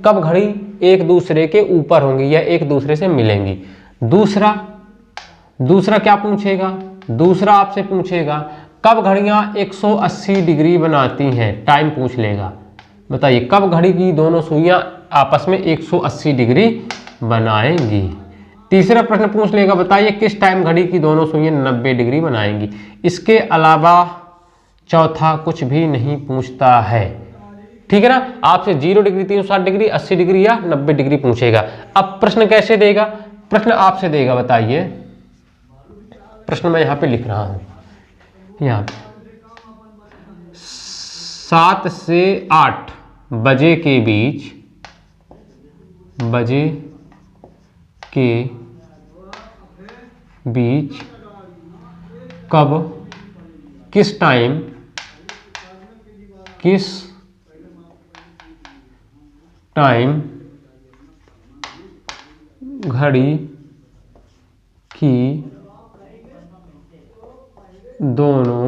कब घड़ी एक दूसरे के ऊपर होंगी या एक दूसरे से मिलेंगी। दूसरा क्या पूछेगा, दूसरा आपसे पूछेगा कब घड़ियां 180 डिग्री बनाती हैं, टाइम पूछ लेगा। बताइए कब घड़ी की दोनों सुइयां आपस में 180 डिग्री बनाएंगी। तीसरा प्रश्न पूछ लेगा, बताइए किस टाइम घड़ी की दोनों सुइयां 90 डिग्री बनाएंगी। इसके अलावा चौथा कुछ भी नहीं पूछता है, ठीक है ना। आपसे 0 डिग्री, 360 डिग्री, 80 डिग्री या 90 डिग्री पूछेगा। अब प्रश्न कैसे देगा, प्रश्न आपसे देगा, बताइए। प्रश्न मैं यहां पे लिख रहा हूं, यहां पे 7 से 8 बजे के बीच, कब किस टाइम घड़ी की दोनों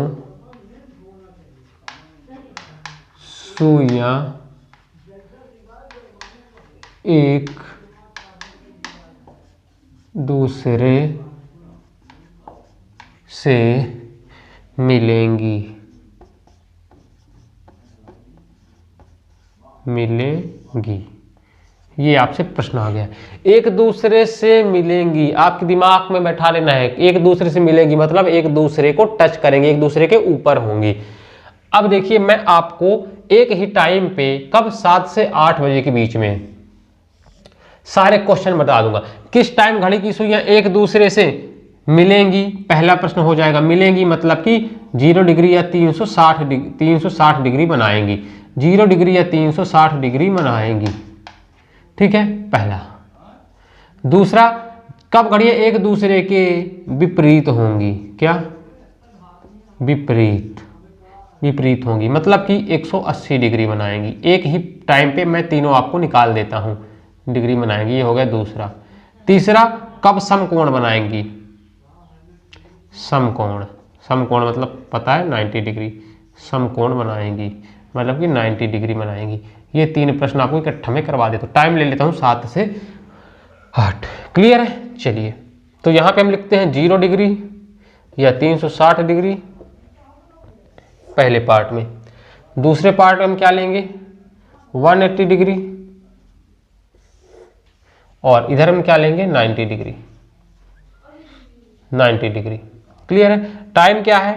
सुइयां एक दूसरे से मिलेंगी। ये आपसे प्रश्न आ गया, एक दूसरे से मिलेंगी। आपके दिमाग में बैठा लेना है, एक दूसरे से मिलेंगी मतलब एक दूसरे को टच करेंगे, एक दूसरे के ऊपर होंगी। अब देखिए मैं आपको एक ही टाइम पे कब 7 से 8 बजे के बीच में सारे क्वेश्चन बता दूंगा। किस टाइम घड़ी की सुइयां एक दूसरे से मिलेंगी, पहला प्रश्न हो जाएगा। मिलेंगी मतलब कि 0 डिग्री या 360 डिग्री बनाएंगी, 0 डिग्री या 360 डिग्री बनाएंगी, ठीक है, पहला। दूसरा, कब घड़ियां एक दूसरे के विपरीत होंगी, क्या विपरीत होंगी मतलब कि 180 डिग्री बनाएंगी। एक ही टाइम पे मैं तीनों आपको निकाल देता हूं, डिग्री बनाएंगी, ये हो गया दूसरा। तीसरा, कब समकोण बनाएंगी, समकोण मतलब पता है 90 डिग्री समकोण बनाएंगी। मतलब कि 90 डिग्री बनाएंगी। ये 3 प्रश्न आपको इकट्ठा में करवा देता हूँ। टाइम ले लेता हूँ 7 से 8। क्लियर है? चलिए, तो यहाँ पे हम लिखते हैं 0 डिग्री या 360 डिग्री पहले पार्ट में। दूसरे पार्ट में हम क्या लेंगे? 180 डिग्री, और इधर हम क्या लेंगे? 90 डिग्री। 90 डिग्री। क्लियर है? टाइम क्या है?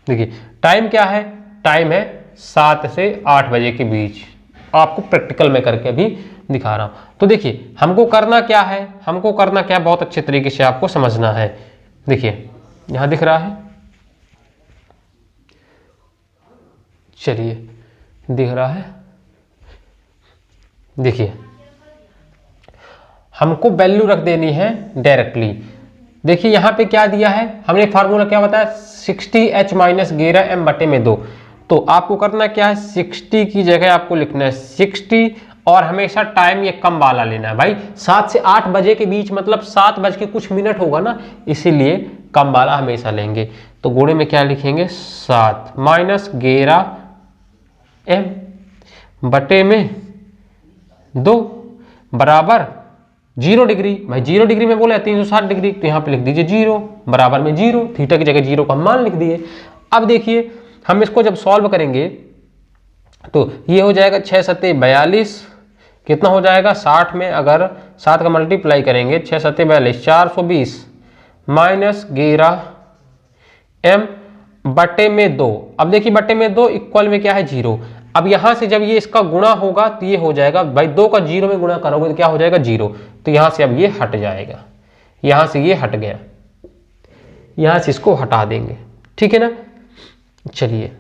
देखिए टाइम क्या है? टाइम है 7 से 8 बजे के बीच। आपको प्रैक्टिकल में करके भी दिखा रहा हूं। तो देखिए हमको करना क्या है? हमको करना क्या है? बहुत अच्छे तरीके से आपको समझना है। देखिए यहां दिख रहा है, चलिए दिख रहा है। देखिए हमको वैल्यू रख देनी है डायरेक्टली। देखिए यहां पे क्या दिया है हमने? फार्मूला क्या बताया? 60H minus 11m/2। तो आपको करना क्या है? 60 की जगह आपको लिखना है 60, और हमेशा टाइम ये कम वाला लेना है भाई। 7 से 8 बजे के बीच मतलब 7 बज के कुछ मिनट होगा ना, इसीलिए कम वाला हमेशा लेंगे। तो गुणे में क्या लिखेंगे? 7 माइनस 11m बटे में 2 बराबर 0 डिग्री। भाई 0 डिग्री में बोला 360 डिग्री, तो यहाँ पे लिख दीजिए 0 बराबर में 0। थीटा की जगह 0 का मान लिख दिए। अब देखिए हम इसको जब सॉल्व करेंगे तो ये हो जाएगा 6 सत्ते 42। कितना हो जाएगा? 60 में अगर 7 का मल्टीप्लाई करेंगे 6 सत्ते 42, 420 माइनस 11m बटे में 2। अब देखिए बटे में 2 इक्वल में क्या है? 0। अब यहां से जब ये इसका गुणा होगा तो ये हो जाएगा भाई 2 का 0 में गुणा करोगे तो क्या हो जाएगा? 0। तो यहां से अब ये हट जाएगा, यहां से ये हट गया, यहां से इसको हटा देंगे। ठीक है ना? चलिए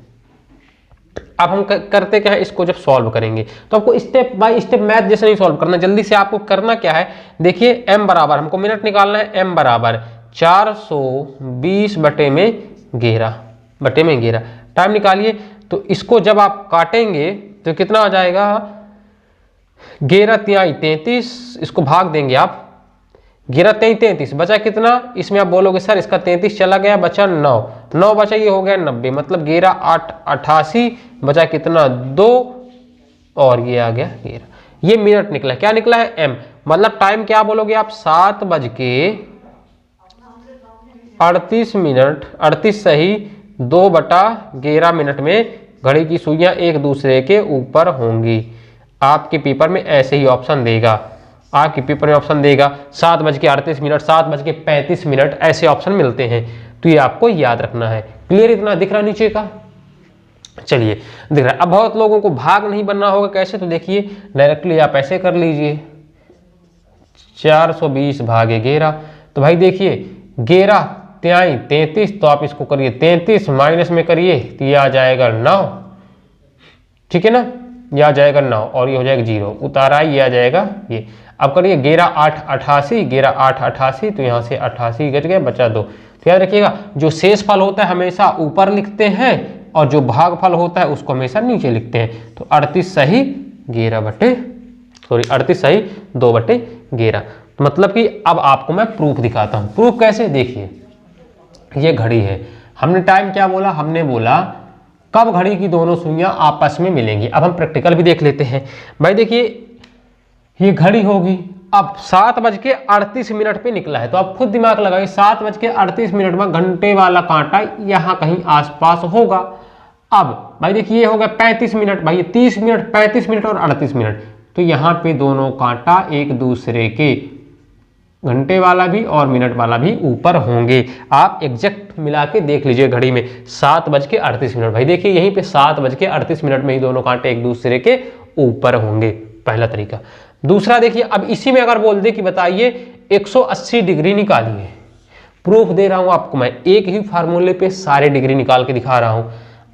अब हम करते क्या है? इसको जब सॉल्व करेंगे तो आपको स्टेप बाय स्टेप मैथ जैसे नहीं सॉल्व करना। जल्दी से आपको करना क्या है? देखिए m बराबर, हमको मिनट निकालना है, m बराबर 420 बटे में 11 टाइम निकालिए। तो इसको जब आप काटेंगे तो कितना आ जाएगा? 11 तिहाई 33, इसको भाग देंगे आप, 11 तिहाई 33 बचा कितना? इसमें आप बोलोगे सर इसका 33 चला गया, बचा 9 बचा, ये हो गया 90। मतलब 11 8 88 बचा कितना? 2, और ये आ गया 11। ये मिनट निकला। क्या निकला है? m। मतलब टाइम क्या बोलोगे आप? 7 बज के 38 मिनट, 38 सही 2/11 मिनट में घड़ी की सुइयां एक दूसरे के ऊपर होंगी। आपके पेपर में ऐसे ही ऑप्शन देगा, आपके पेपर में ऑप्शन देगा 7 बज के 38 मिनट, 7 बज के 35 मिनट, ऐसे ऑप्शन मिलते हैं। तो ये आपको याद रखना है। क्लियर? इतना दिख रहा नीचे का? चलिए दिख रहा है। अब बहुत लोगों को भाग नहीं बनना होगा, कैसे? तो देखिए डायरेक्टली आप ऐसे कर लीजिए, 420 भागे 11। तो भाई देखिए 11 तिहाई 33, तो आप इसको करिए 33 माइनस में करिए तो ये आ जाएगा 9। ठीक है ना? ये आ जाएगा 9 और ये हो जाएगा 0, उतारा ये आ जाएगा ये। अब करिए 11 8 88, 11 8 88, तो यहाँ से 88 कट गया, बचा 2। तो याद रखिएगा जो शेष फल होता है हमेशा ऊपर लिखते हैं और जो भागफल होता है उसको हमेशा नीचे लिखते हैं। तो 38 सही 38 सही 2/11। तो मतलब कि अब आपको मैं प्रूफ दिखाता हूँ। प्रूफ कैसे? देखिए ये घड़ी है, हमने टाइम क्या बोला? हमने बोला कब घड़ी की दोनों सुइयां आपस में मिलेंगी। अब हम प्रैक्टिकल भी देख लेते हैं। भाई देखिए ये घड़ी होगी, अब 7 बज के 38 मिनट पे निकला है, तो आप खुद दिमाग लगाइए 7 बज के 38 मिनट में घंटे वाला कांटा यहाँ कहीं आसपास होगा। अब भाई देखिए ये हो गया 35 मिनट, भाई 30 मिनट, 35 मिनट और 38 मिनट, तो यहाँ पे दोनों कांटा एक दूसरे के, घंटे वाला भी और मिनट वाला भी ऊपर होंगे। आप एग्जैक्ट मिला के देख लीजिए घड़ी में 7 बज के 38 मिनट। भाई देखिए यहीं पे 7 बज के 38 मिनट में ही दोनों कांटे एक दूसरे के ऊपर होंगे, पहला तरीका। दूसरा देखिए, अब इसी में अगर बोल दे कि बताइए 180 डिग्री निकालिए, प्रूफ दे रहा हूं आपको मैं, एक ही फार्मूले पे सारे डिग्री निकाल के दिखा रहा हूं।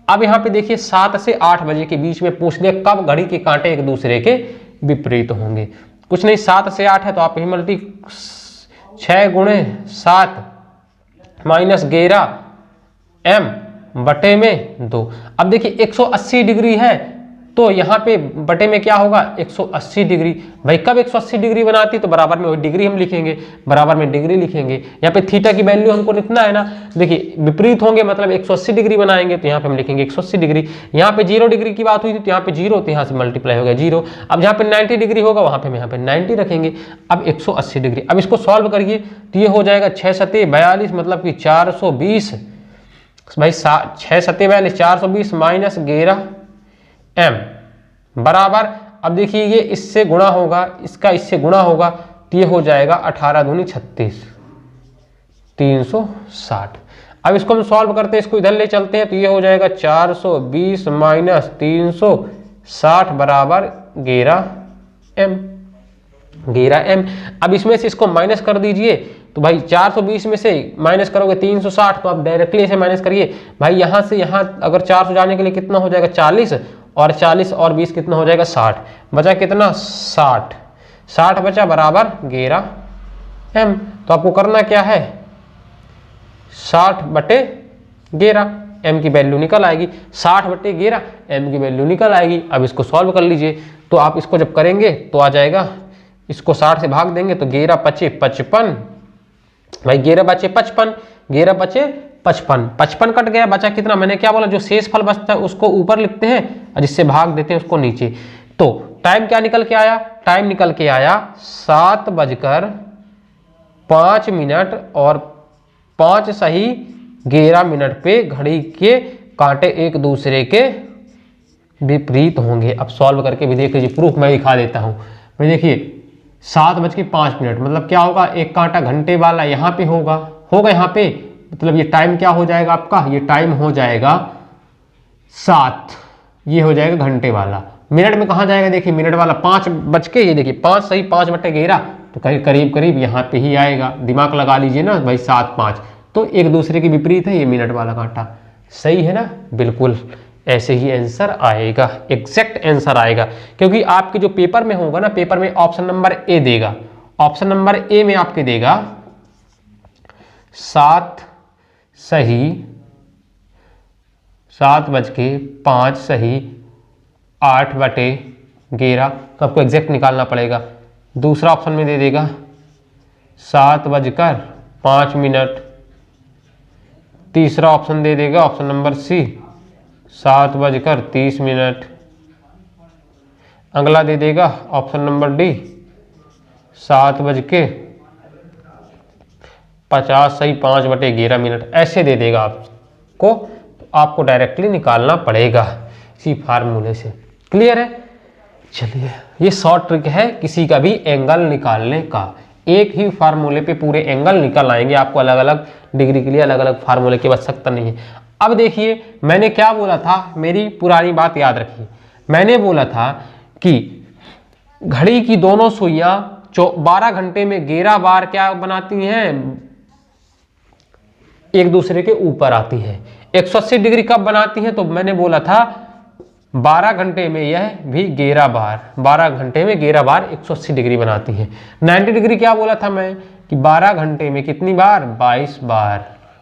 अब यहाँ पे देखिए 7 से 8 बजे के बीच में पूछ लिया कब घड़ी के कांटे एक दूसरे के विपरीत होंगे। कुछ नहीं, 7 से 8 है तो आप मल्टी 6 गुणे 7 माइनस 11 m बटे में 2। अब देखिए 180 डिग्री है तो यहाँ पे बटे में क्या होगा 180 डिग्री। भाई कब 180 डिग्री बनाती तो बराबर में वही डिग्री हम लिखेंगे, बराबर में डिग्री लिखेंगे। यहाँ पे थीटा की वैल्यू हमको लिखना है ना, देखिए विपरीत होंगे मतलब 180 डिग्री बनाएंगे तो यहाँ पे हम लिखेंगे 180 डिग्री। यहाँ पे 0 डिग्री की बात हुई थी तो यहाँ पे 0, तो यहाँ से मल्टीप्लाई हो गया 0। अब यहाँ पे 90 डिग्री होगा वहाँ पे हम यहाँ पे 90 रखेंगे। अब 180 डिग्री, अब इसको सॉल्व करिए तो ये हो जाएगा 6 सत्ते 42 मतलब कि 420। भाई 6 सत्ते 42 420 माइनस 11 m बराबर, अब देखिए ये इससे गुणा होगा, इसका इससे गुणा होगा तो ये हो जाएगा 18 दूनी 36 360। अब इसको हम सॉल्व करते हैं, इसको इधर ले चलते हैं तो ये हो जाएगा 420 माइनस 360 बराबर 11m। अब इसमें से इसको माइनस कर दीजिए तो भाई 420 में से माइनस करोगे 360 तो आप डायरेक्टली इसे माइनस करिए। भाई यहाँ से यहाँ अगर 400 जाने के लिए कितना हो जाएगा 40, और 40 और 20 कितना हो जाएगा 60, बचा कितना 60 बचा बराबर 11m। तो आपको करना क्या है 60 बटे 11 m की वैल्यू निकल आएगी, 60 बटे 11 m की वैल्यू निकल आएगी। अब इसको सॉल्व कर लीजिए तो आप इसको जब करेंगे तो आ जाएगा, इसको 60 से भाग देंगे तो 11 पचे 55, भाई 11 बचे 55, 11 बचे 55, 55 कट गया, बचा कितना, मैंने क्या बोला जो शेष फल बचता है उसको ऊपर लिखते हैं और जिससे भाग देते हैं उसको नीचे। तो टाइम क्या निकल के आया, टाइम निकल के आया 7:05 और 5 सही 11 मिनट पे घड़ी के कांटे एक दूसरे के विपरीत होंगे। अब सॉल्व करके भी देख लीजिए, प्रूफ मैं दिखा देता हूं। भाई देखिए 7:05 मतलब क्या होगा, एक कांटा घंटे वाला यहाँ पे होगा यहाँ पे, मतलब ये टाइम क्या हो जाएगा आपका, ये टाइम हो जाएगा 7, ये हो जाएगा घंटे वाला। मिनट में कहाँ जाएगा, देखिए मिनट वाला 5 बज के, ये देखिए 5 सही 5 बटे 11 तो करीब करीब यहाँ पे ही आएगा। दिमाग लगा लीजिए ना भाई 7 5 तो एक दूसरे के विपरीत है ये मिनट वाला कांटा, सही है ना, बिल्कुल ऐसे ही आंसर आएगा, एग्जैक्ट आंसर आएगा। क्योंकि आपके जो पेपर में होगा ना, पेपर में ऑप्शन नंबर ए देगा, ऑप्शन नंबर ए में आपके देगा 7 7:05 सही 8/11, तो आपको एग्जैक्ट निकालना पड़ेगा। दूसरा ऑप्शन में दे देगा 7:05। तीसरा ऑप्शन दे देगा ऑप्शन नंबर सी 7:30। अगला दे देगा ऑप्शन नंबर डी 7:50 सही 5/11। ऐसे दे देगा आपको, तो आपको डायरेक्टली निकालना पड़ेगा इसी फार्मूले से। क्लियर है, चलिए ये शॉर्ट ट्रिक है किसी का भी एंगल निकालने का। एक ही फार्मूले पे पूरे एंगल निकल आएंगे, आपको अलग अलग डिग्री के लिए अलग अलग फार्मूले की आवश्यकता नहीं है। अब देखिए मैंने क्या बोला था, मेरी पुरानी बात याद रखिए, मैंने बोला था कि घड़ी की दोनों सुइयां 12 घंटे में 11 बार क्या बनाती हैं, एक दूसरे के ऊपर आती है। 180 डिग्री कब बनाती है, तो मैंने बोला था 12 घंटे में यह भी 11 बार, 12 घंटे में 11 बार 180 डिग्री बनाती है। 90 डिग्री क्या बोला था मैं कि 12 घंटे में कितनी बार,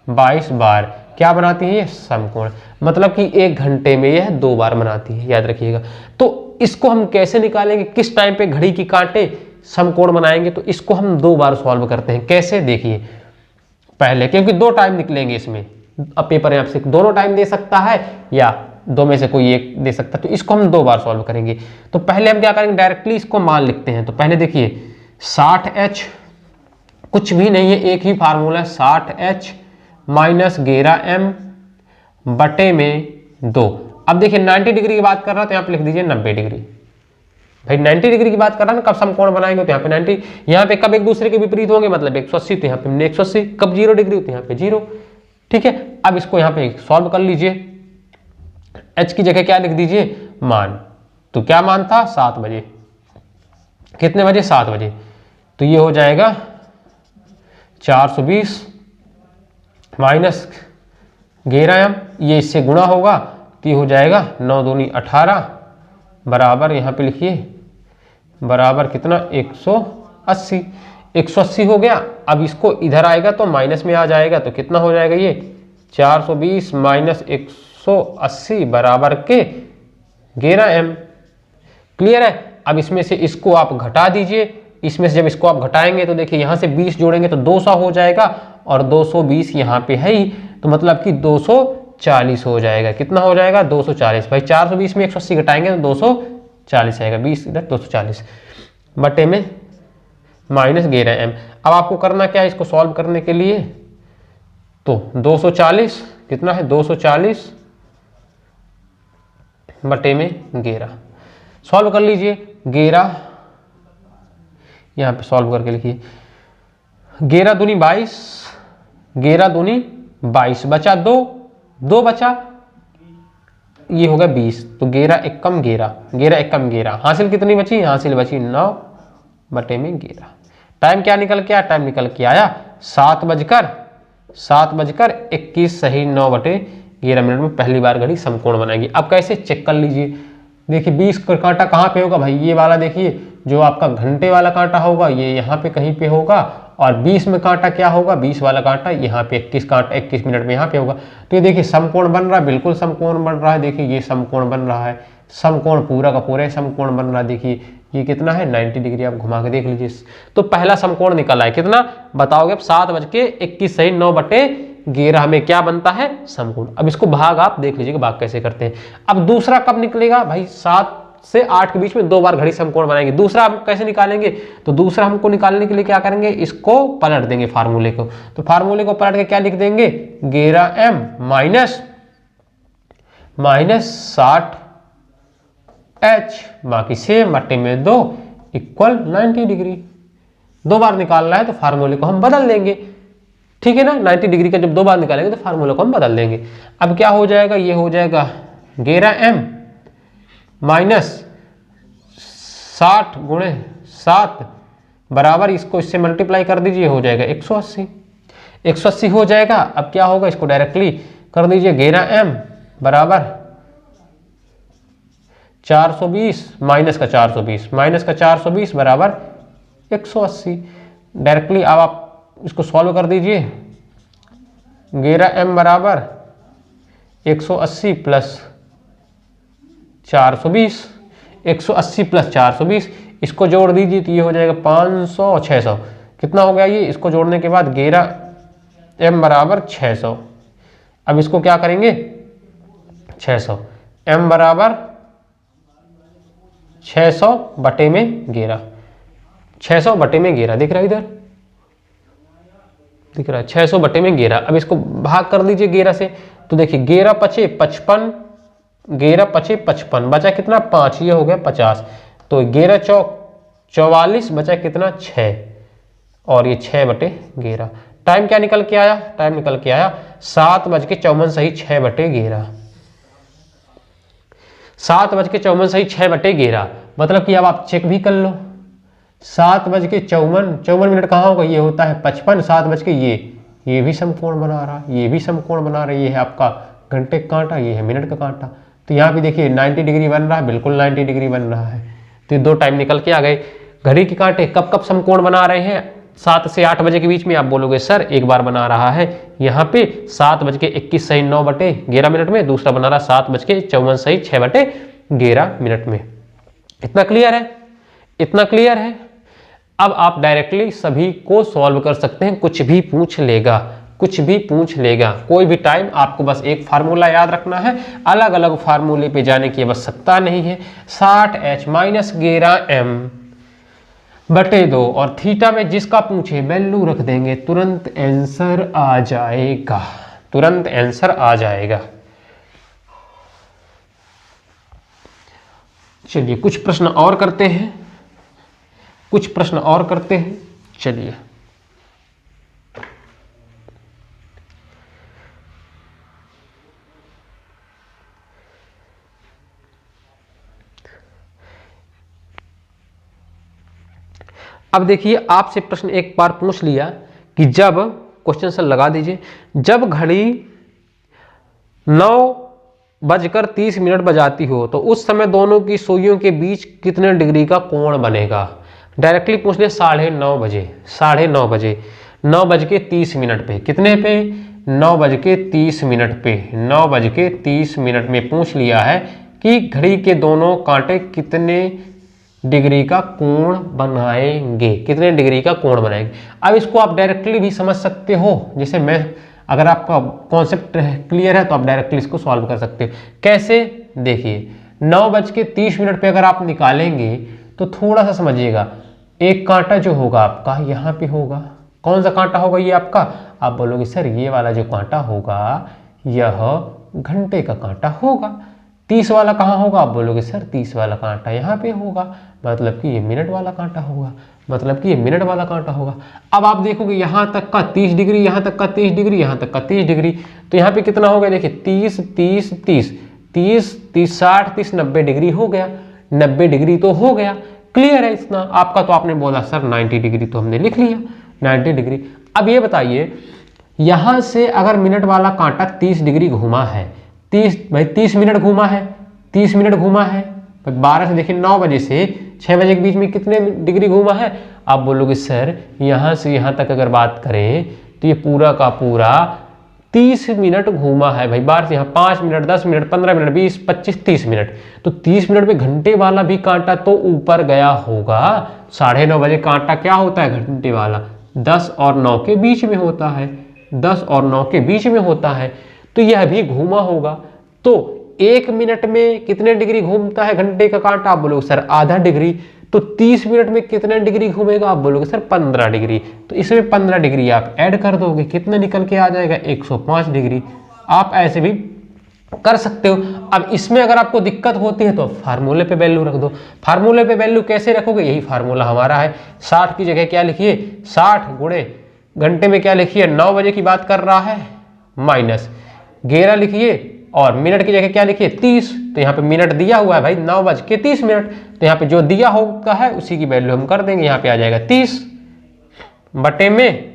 22 बार क्या बनाती है, समकोण, मतलब कि 1 घंटे में यह 2 बार बनाती है, याद रखिएगा। तो इसको हम कैसे निकालेंगे, किस टाइम पे घड़ी की कांटे समकोण बनाएंगे, तो इसको हम 2 बार सॉल्व करते हैं। कैसे, देखिए पहले, क्योंकि 2 टाइम निकलेंगे इसमें, अब पेपर में आपसे दोनों टाइम दे सकता है या 2 में से कोई एक दे सकता है, तो इसको हम 2 बार सॉल्व करेंगे। तो पहले हम क्या करेंगे, डायरेक्टली इसको मान लिखते हैं। तो पहले देखिए 60h कुछ भी नहीं है, एक ही फार्मूला 60h माइनस 11m बटे में 2। अब देखिए 90 डिग्री की बात कर रहा है तो यहाँ पे लिख दीजिए 90 डिग्री। भाई 90 डिग्री की बात कर रहा है ना, कब समकोण बनाएंगे तो यहाँ पे 90, यहाँ पे कब एक दूसरे के विपरीत होंगे, मतलब 180 तो यहाँ पे 180, कब 0 डिग्री होती है यहाँ पे 0। ठीक है, अब इसको यहाँ पे सॉल्व कर लीजिए। h की जगह क्या लिख दीजिए, मान, तो क्या मान था 7 बजे, कितने बजे, 7 बजे, तो ये हो जाएगा 420 माइनस 11m, ये इससे गुणा होगा तो ये हो जाएगा 9 दूनी 18 बराबर, यहाँ पे लिखिए बराबर कितना 180, 180 हो गया। अब इसको इधर आएगा तो माइनस में आ जाएगा, तो कितना हो जाएगा ये 420 माइनस 180 बराबर के 11m। क्लियर है। अब इसमें से इसको आप घटा दीजिए, इसमें से जब इसको आप घटाएंगे तो देखिए यहाँ से 20 जोड़ेंगे तो 200 हो जाएगा, और 220 यहाँ पे है ही, तो मतलब कि 240 हो जाएगा। कितना हो जाएगा? 240। भाई 420 में 180 घटाएंगे तो 240 आएगा, 20 इधर 240 बटे में माइनस 11m। अब आपको करना क्या है इसको सॉल्व करने के लिए, तो 240 कितना है? 240 बटे में 11 सॉल्व कर लीजिए। 11 यहाँ पे सॉल्व करके लिखिए, 11 दूनी 22, 11 दूनी 22, बचा 2, 2 बचा, ये हो गया 20, तो 11 एकम 11, 11 एकम 11, हासिल कितनी बची? हासिल बची 9 बटे में 11। टाइम क्या निकल के आया? टाइम निकल के आया 7 बजकर 21 सही 9 बटे 11 मिनट में पहली बार घड़ी समकोण बनाएगी। अब कैसे चेक कर लीजिए, देखिए 20 का कांटा कहाँ पे होगा भाई? ये वाला देखिए जो आपका घंटे वाला कांटा होगा ये यहाँ पे कहीं पे होगा, और 20 में कांटा क्या होगा? 20 वाला कांटा यहाँ पे 21 कांटा 21 मिनट में यहाँ पे होगा। तो ये देखिए समकोण बन रहा है, बिल्कुल समकोण बन रहा है। देखिए ये समकोण बन रहा है, समकोण पूरा का पूरा समकोण बन रहा है। देखिए ये कितना है? 90 डिग्री। आप घुमा के देख लीजिए। तो पहला समकोण निकला है, कितना बताओगे? अब 7:21 सही 9 बटे 11 में क्या बनता है? समकोण। अब इसको भाग आप देख लीजिए कि भाग कैसे करते हैं। अब दूसरा कब निकलेगा भाई? 7 से 8 के बीच में 2 बार घड़ी समकोण बनाएंगे। दूसरा हम कैसे निकालेंगे? तो दूसरा हमको निकालने के लिए क्या करेंगे? इसको पलट देंगे फार्मूले को। तो फार्मूले को पलट के क्या लिख देंगे? 11m माइनस 60h बाकी सेम बटे में 2 इक्वल 90 डिग्री। 2 बार निकालना है तो फार्मूले को हम बदल देंगे, ठीक है ना। 90 डिग्री का जब 2 बार निकालेंगे तो फार्मूले को हम बदल देंगे। अब क्या हो जाएगा? ये हो जाएगा 11m माइनस 60 गुणे 7 बराबर, इसको इससे मल्टीप्लाई कर दीजिए, हो जाएगा 180। 180 हो जाएगा। अब क्या होगा? इसको डायरेक्टली कर दीजिए, 11m बराबर 420 माइनस का 420 बराबर 180। डायरेक्टली अब आप इसको सॉल्व कर दीजिए। 11m बराबर 180 प्लस 420, 180 प्लस 420, इसको जोड़ दीजिए तो ये हो जाएगा 500 और 600। कितना हो गया ये? इसको जोड़ने के बाद 11m बराबर 600। अब इसको क्या करेंगे? 600 m बराबर 600 बटे में 11, 600 बटे में 11 दिख रहा है, इधर दिख रहा है 600 बटे में 11। अब इसको भाग कर दीजिए 11 से, तो देखिए 11 पचे 55, 11 पचे 55, बचा कितना? 5, ये हो गया 50। तो 11 चौक 44, बचा कितना? 6, और ये 6 बटे 11। टाइम क्या निकल के आया? टाइम निकल के आया 7:54 सही 6 बटे 11, 7:54 सही 6 बटे 11। मतलब कि अब आप चेक भी कर लो, 7:54 मिनट कहाँ होगा? ये होता है 55, 7 बज के ये भी समकोण बना रहा है, ये भी समकोण बना रहा है। ये है आपका घंटे का कांटा, ये है मिनट का कांटा। तो यहाँ भी देखिए 90 डिग्री बन रहा है, बिल्कुल 90 डिग्री बन रहा है। तो ये 2 टाइम निकल के आ गए। घड़ी के कांटे कब कब समकोण बना रहे हैं? 7 से 8 बजे के बीच में। आप बोलोगे सर एक बार बना रहा है यहाँ पे 7:21 सही 9 बटे 11 मिनट में, दूसरा बना रहा 7:54 सही 6 बटे 11 मिनट में। इतना क्लियर है? इतना क्लियर है। अब आप डायरेक्टली सभी को सॉल्व कर सकते हैं, कुछ भी पूछ लेगा, कुछ भी पूछ लेगा कोई भी टाइम। आपको बस एक फार्मूला याद रखना है, अलग अलग फार्मूले पे जाने की आवश्यकता नहीं है। 60h माइनस 11m बटे 2, और थीटा में जिसका पूछे वैल्यू रख देंगे, तुरंत आंसर आ जाएगा, तुरंत आंसर आ जाएगा। चलिए कुछ प्रश्न और करते हैं, कुछ प्रश्न और करते हैं। चलिए अब देखिए, आपसे प्रश्न एक बार पूछ लिया कि जब, क्वेश्चन सर लगा दीजिए, जब घड़ी 9:30 बजाती हो तो उस समय दोनों की सुइयों के बीच कितने डिग्री का कोण बनेगा? डायरेक्टली पूछ ले 9:30 बजे, 9:30 बजे, 9:30 पे, कितने पे? 9:30 पे, 9:30 में पूछ लिया है कि घड़ी के दोनों कांटे कितने डिग्री का कोण बनाएंगे, कितने डिग्री का कोण बनाएंगे। अब इसको आप डायरेक्टली भी समझ सकते हो, जैसे मैं, अगर आपका कॉन्सेप्ट क्लियर है तो आप डायरेक्टली इसको सॉल्व कर सकते हो। कैसे, देखिए 9:30 पे अगर आप निकालेंगे तो थोड़ा सा समझिएगा, एक कांटा जो होगा आपका यहाँ पे होगा। कौन सा कांटा होगा ये आपका? आप बोलोगे सर ये वाला जो कांटा होगा यह घंटे का कांटा होगा। 30 वाला कहाँ होगा? आप बोलोगे सर 30 वाला कांटा यहाँ पे होगा, मतलब कि ये मिनट वाला कांटा होगा, मतलब कि ये मिनट वाला कांटा होगा। अब आप देखोगे यहाँ तक का 30 डिग्री, यहाँ तक का 30 डिग्री, यहाँ तक का 30 डिग्री, तो यहाँ पे कितना हो गया? देखिए 30 30 30 30 30 60 30 90 डिग्री हो गया। 90 डिग्री तो हो गया, क्लियर है इतना आपका। तो आपने बोला सर 90 डिग्री, तो हमने लिख लिया 90 डिग्री। अब ये बताइए, यहाँ से अगर मिनट वाला कांटा 30 डिग्री घूमा है, 30 मिनट घूमा है, 30 मिनट घूमा है, 12 से देखिए 9 बजे से 6 बजे के बीच में कितने डिग्री घूमा है? आप बोलोगे सर यहाँ से यहाँ तक अगर बात करें तो ये पूरा का पूरा 30 मिनट घूमा है भाई। 12 से यहाँ 5 मिनट, 10 मिनट, 15 मिनट, 20, 25, 30 मिनट, तो 30 मिनट में घंटे वाला भी कांटा तो ऊपर गया होगा। 9:30 बजे कांटा क्या होता है घंटे वाला? 10 और 9 के बीच में होता है, 10 और 9 के बीच में होता है, तो यह भी घूमा होगा। तो 1 मिनट में कितने डिग्री घूमता है घंटे का कांटा? आप बोलोगे सर आधा डिग्री। तो 30 मिनट में कितने डिग्री घूमेगा? आप बोलोगे सर 15 डिग्री। तो इसमें 15 डिग्री आप ऐड कर दोगे, कितना निकल के आ जाएगा? 105 डिग्री। आप ऐसे भी कर सकते हो। अब इसमें अगर आपको दिक्कत होती है तो फार्मूले पे वैल्यू रख दो। फार्मूले पे वैल्यू कैसे रखोगे? यही फार्मूला हमारा है। 60 की जगह क्या लिखिए? 60 गुणे घंटे में क्या लिखिए? 9 बजे की बात कर रहा है, माइनस 11 लिखिए, और मिनट की जगह क्या लिखिए? 30। तो यहाँ पे मिनट दिया हुआ है भाई 9:30, तो यहाँ पे जो दिया होगा है उसी की वैल्यू हम कर देंगे। यहाँ पे आ जाएगा 30 बटे में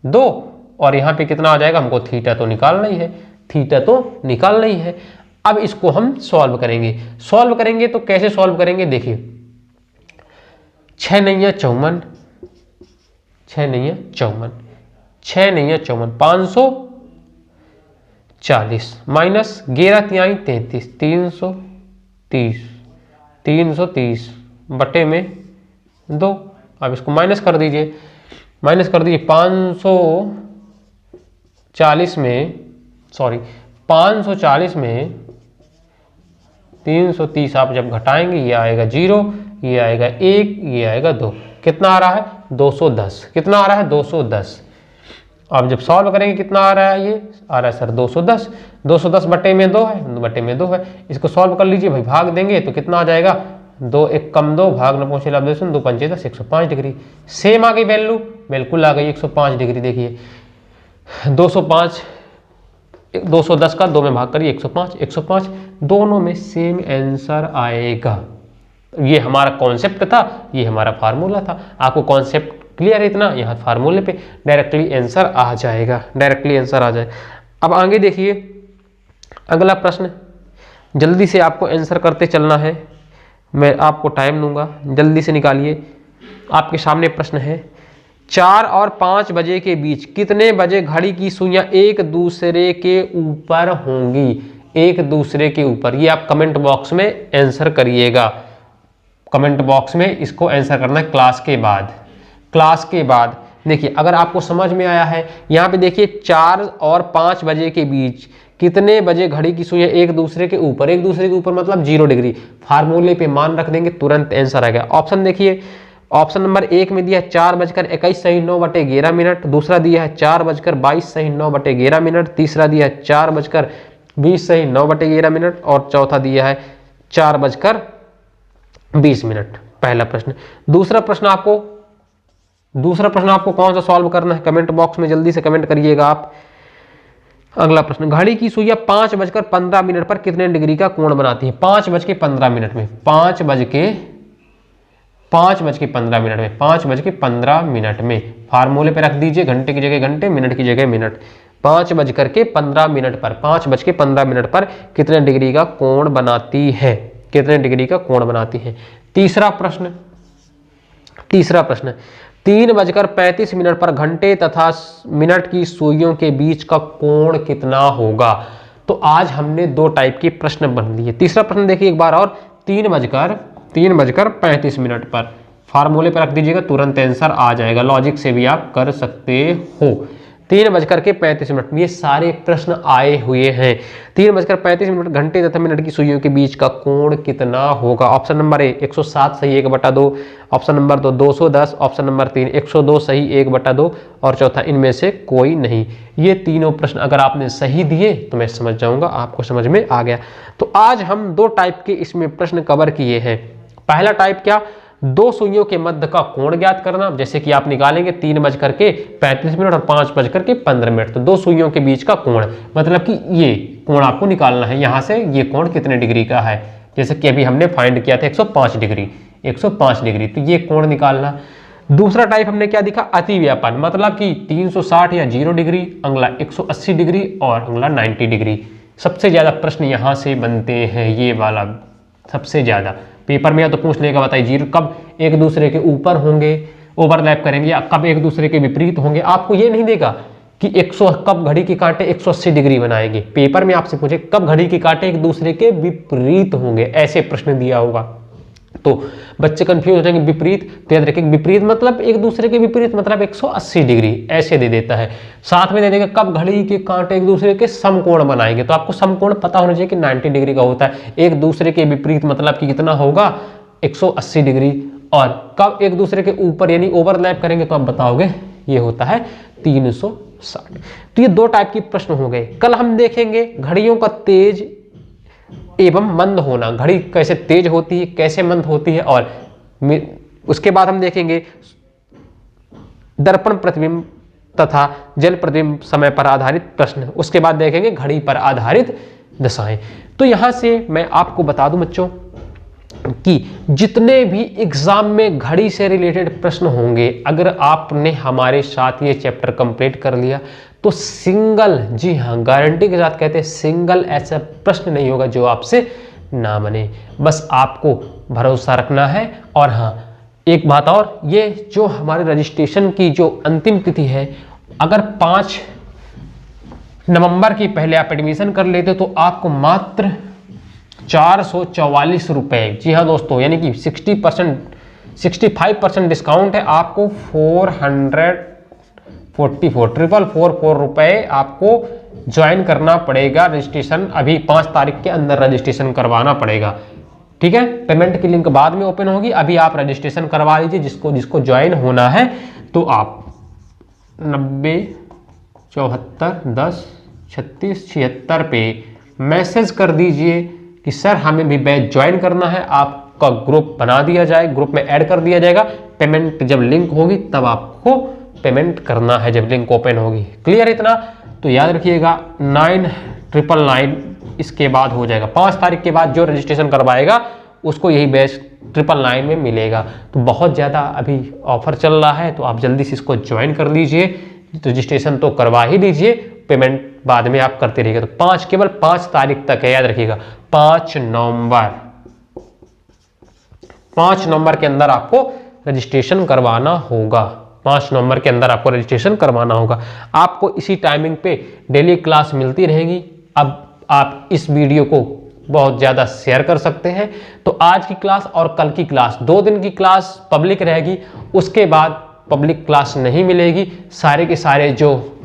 2, और यहाँ पे कितना आ जाएगा? हमको थीटा तो निकालना ही है, थीटा तो निकालना ही है। अब इसको हम सॉल्व करेंगे। सॉल्व करेंगे तो कैसे सॉल्व करेंगे? देखिए 6 9 54, 6 9 54, 6 9 54, 540 माइनस 11 तिहाई 33, 330, 330 बटे में 2। अब इसको माइनस कर दीजिए, माइनस कर दीजिए। 540 में 330 आप जब घटाएंगे, ये आएगा 0, ये आएगा 1, ये आएगा 2। कितना आ रहा है? 210। कितना आ रहा है? 210। अब जब सॉल्व करेंगे कितना आ रहा है? ये आ रहा है सर 210। 210 बटे में 2 है, बटे में 2 है। इसको सॉल्व कर लीजिए भाई, भाग देंगे तो कितना आ जाएगा? 2 1 कम 2, भाग न पहुंचे लाभ 2 5 10, 105 डिग्री। सेम आ गई वैल्यू, बिल्कुल आ गई 105 डिग्री। देखिए 205, 210 का 2 में भाग करिए, 105, 105, दोनों में सेम आंसर आएगा। ये हमारा कॉन्सेप्ट था, ये हमारा फार्मूला था। आपको कॉन्सेप्ट क्लियर है इतना? यहाँ फार्मूले पे डायरेक्टली आंसर आ जाएगा, डायरेक्टली आंसर आ जाएगा। अब आगे देखिए अगला प्रश्न, जल्दी से आपको आंसर करते चलना है, मैं आपको टाइम दूंगा, जल्दी से निकालिए। आपके सामने प्रश्न है, 4 और 5 बजे के बीच कितने बजे घड़ी की सुइयां एक दूसरे के ऊपर होंगी? एक दूसरे के ऊपर, ये आप कमेंट बॉक्स में आंसर करिएगा। कमेंट बॉक्स में इसको आंसर करना है क्लास के बाद। क्लास के बाद देखिए अगर आपको समझ में आया है, यहाँ पे देखिए 4 और 5 बजे के बीच कितने बजे घड़ी की सुइयां एक दूसरे के ऊपर, एक दूसरे के ऊपर मतलब 0 डिग्री। फार्मूले पे मान रख देंगे, तुरंत आंसर आ गया। ऑप्शन देखिए, ऑप्शन नंबर 1 में दिया है 4:21 सही 9/11 मिनट, दूसरा दिया है 4:22 सही 9/11 मिनट, तीसरा दिया है 4:20 सही 9/11 मिनट, और चौथा दिया है 4:20 मिनट। पहला प्रश्न। दूसरा प्रश्न आपको कौन सा सॉल्व करना है? कमेंट बॉक्स में जल्दी से कमेंट करिएगा आप। अगला प्रश्न, घड़ी की सुइयां 5:15 मिनट पर कितने डिग्री का कोण बनाती है? 5:15 मिनट में, 5:15 मिनट में, 5:15 मिनट में फार्मूले पे रख दीजिए, घंटे की जगह घंटे, मिनट की जगह मिनट। 5:15 मिनट पर, 5:15 मिनट पर कितने डिग्री का कोण बनाती है? कितने डिग्री का कोण बनाती है? तीसरा प्रश्न, 3:35 मिनट पर घंटे तथा मिनट की सुइयों के बीच का कोण कितना होगा? तो आज हमने 2 टाइप के प्रश्न बन लिए। तीसरा प्रश्न देखिए एक बार और, 3:35 पर फार्मूले पर रख दीजिएगा, तुरंत आंसर आ जाएगा। लॉजिक से भी आप कर सकते हो। 3:35 ये सारे प्रश्न आए हुए हैं। 3:35 घंटे तथा मिनट की सुइयों के बीच का कोण कितना होगा? ऑप्शन नंबर ए 107 सही 1/2, ऑप्शन नंबर 2 210, ऑप्शन नंबर 3 102 सही 1/2 और चौथा इनमें से कोई नहीं। ये तीनों प्रश्न अगर आपने सही दिए तो मैं समझ जाऊंगा आपको समझ में आ गया। तो आज हम 2 टाइप के इसमें प्रश्न कवर किए हैं। पहला टाइप क्या, 2 सुइयों के मध्य का कोण ज्ञात करना, जैसे कि आप निकालेंगे 3:35 और 5:15। तो 2 सुइयों के बीच का कोण, मतलब कि ये कोण आपको निकालना है, यहां से ये कोण कितने डिग्री का है, जैसे कि अभी हमने फाइंड किया था 105 डिग्री, तो ये कोण निकालना। दूसरा टाइप हमने क्या दिखा, अतिव्यापन, मतलब कि 360 या 0 डिग्री, अगला 180 डिग्री और अगला 90 डिग्री। सबसे ज्यादा प्रश्न यहां से बनते हैं, ये वाला सबसे ज्यादा पेपर में या तो पूछ लेगा, बताइए जीरो कब एक दूसरे के ऊपर होंगे, ओवरलैप करेंगे, या कब एक दूसरे के विपरीत होंगे। आपको ये नहीं देगा कि 100 कब घड़ी के कांटे 180 डिग्री बनाएंगे। पेपर में आपसे पूछे कब घड़ी के कांटे एक दूसरे के विपरीत होंगे, ऐसे प्रश्न दिया होगा। तो बच्चे कंफ्यूज हो जाएंगे, विपरीत, तो याद रखिए विपरीत मतलब एक दूसरे के विपरीत मतलब 180 डिग्री ऐसे दे देता है। साथ में दे देगा कब घड़ी के कांटे एक दूसरे के समकोण बनाएंगे, तो आपको समकोण पता होना चाहिए कि 90 डिग्री का होता है। एक दूसरे के विपरीत मतलब कि कितना होगा 180 डिग्री, और कब एक दूसरे के ऊपर यानी ओवरलैप करेंगे तो आप बताओगे ये होता है 360। तो ये 2 टाइप के प्रश्न हो गए। कल हम देखेंगे घड़ियों का तेज एवं मंद होना, घड़ी कैसे तेज होती है कैसे मंद होती है, और उसके बाद हम देखेंगे दर्पण प्रतिबिंब तथा जल प्रतिबिंब समय पर आधारित प्रश्न, उसके बाद देखेंगे घड़ी पर आधारित दशाएं। तो यहां से मैं आपको बता दूं बच्चों कि जितने भी एग्जाम में घड़ी से रिलेटेड प्रश्न होंगे, अगर आपने हमारे साथ ये चैप्टर कंप्लीट कर लिया तो सिंगल, जी हाँ गारंटी के साथ कहते हैं सिंगल ऐसा प्रश्न नहीं होगा जो आपसे ना बने। बस आपको भरोसा रखना है। और हाँ एक बात और, ये जो हमारे रजिस्ट्रेशन की जो अंतिम तिथि है, अगर 5 नवंबर की पहले आप एडमिशन कर लेते तो आपको मात्र 444 रुपए, जी हाँ दोस्तों, यानी कि 65% डिस्काउंट है। आपको 444 रुपए आपको ज्वाइन करना पड़ेगा। रजिस्ट्रेशन अभी 5 तारीख के अंदर रजिस्ट्रेशन करवाना पड़ेगा, ठीक है। पेमेंट की लिंक बाद में ओपन होगी, अभी आप रजिस्ट्रेशन करवा लीजिए। जिसको ज्वाइन होना है तो आप 90 74 10 36 76 पे मैसेज कर दीजिए कि सर हमें भी बैच ज्वाइन करना है। आपका ग्रुप बना दिया जाए, ग्रुप में ऐड कर दिया जाएगा। पेमेंट जब लिंक होगी तब आपको पेमेंट करना है, जब लिंक ओपन होगी। क्लियर इतना? तो याद रखिएगा 999 इसके बाद हो जाएगा। 5 तारीख के बाद जो रजिस्ट्रेशन करवाएगा उसको यही बैच 999 में मिलेगा। तो बहुत ज़्यादा अभी ऑफर चल रहा है, तो आप जल्दी से इसको ज्वाइन कर लीजिए। रजिस्ट्रेशन तो करवा ही लीजिए, पेमेंट बाद में आप करते रहिएगा। तो केवल 5 तारीख तक है, याद रखिएगा 5 नवंबर के अंदर आपको रजिस्ट्रेशन करवाना होगा। 5 नवंबर के अंदर आपको रजिस्ट्रेशन करवाना होगा। आपको इसी टाइमिंग पे डेली क्लास मिलती रहेगी। अब आप इस वीडियो को बहुत ज़्यादा शेयर कर सकते हैं। तो आज की क्लास और कल की क्लास 2 दिन की क्लास पब्लिक रहेगी, उसके बाद पब्लिक क्लास नहीं मिलेगी। सारे के सारे जो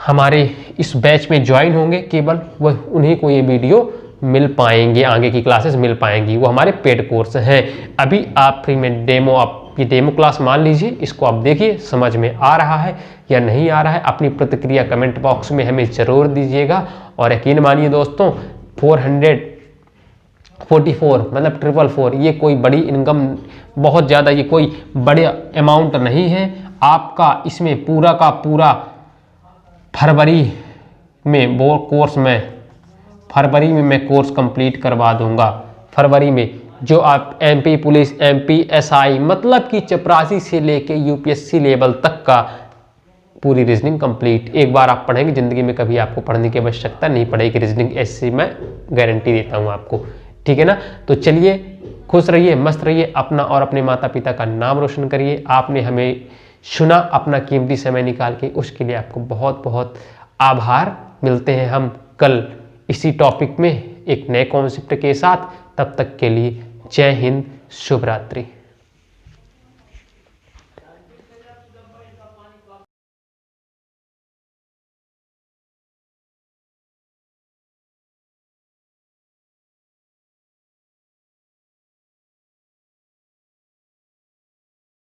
हमारे इस बैच में ज्वाइन होंगे केवल वह उन्हीं को ये वीडियो मिल पाएंगे, आगे की क्लासेस मिल पाएंगी, वो हमारे पेड कोर्स हैं। अभी आप फ्री में डेमो, आप ये डेमो क्लास मान लीजिए, इसको आप देखिए समझ में आ रहा है या नहीं आ रहा है। अपनी प्रतिक्रिया कमेंट बॉक्स में हमें ज़रूर दीजिएगा। और यकीन मानिए दोस्तों 444 मतलब 444 ये कोई बड़ी इनकम, बहुत ज़्यादा ये कोई बड़े अमाउंट नहीं है। आपका इसमें पूरा का पूरा फरवरी में वो कोर्स मैं कोर्स कंप्लीट करवा दूंगा। फरवरी में जो आप एमपी पुलिस, एमपी एसआई मतलब कि चपरासी से लेके यूपीएससी लेवल तक का पूरी रीजनिंग कंप्लीट एक बार आप पढ़ेंगे, जिंदगी में कभी आपको पढ़ने की आवश्यकता नहीं पड़ेगी। रीजनिंग ऐसी मैं गारंटी देता हूँ आपको, ठीक है ना। तो चलिए खुश रहिए, मस्त रहिए, अपना और अपने माता पिता का नाम रोशन करिए। आपने हमें सुना, अपना कीमती समय निकाल के, उसके लिए आपको बहुत बहुत आभार। मिलते हैं हम कल इसी टॉपिक में एक नए कॉन्सेप्ट के साथ। तब तक के लिए जय हिंद, शुभ रात्रि।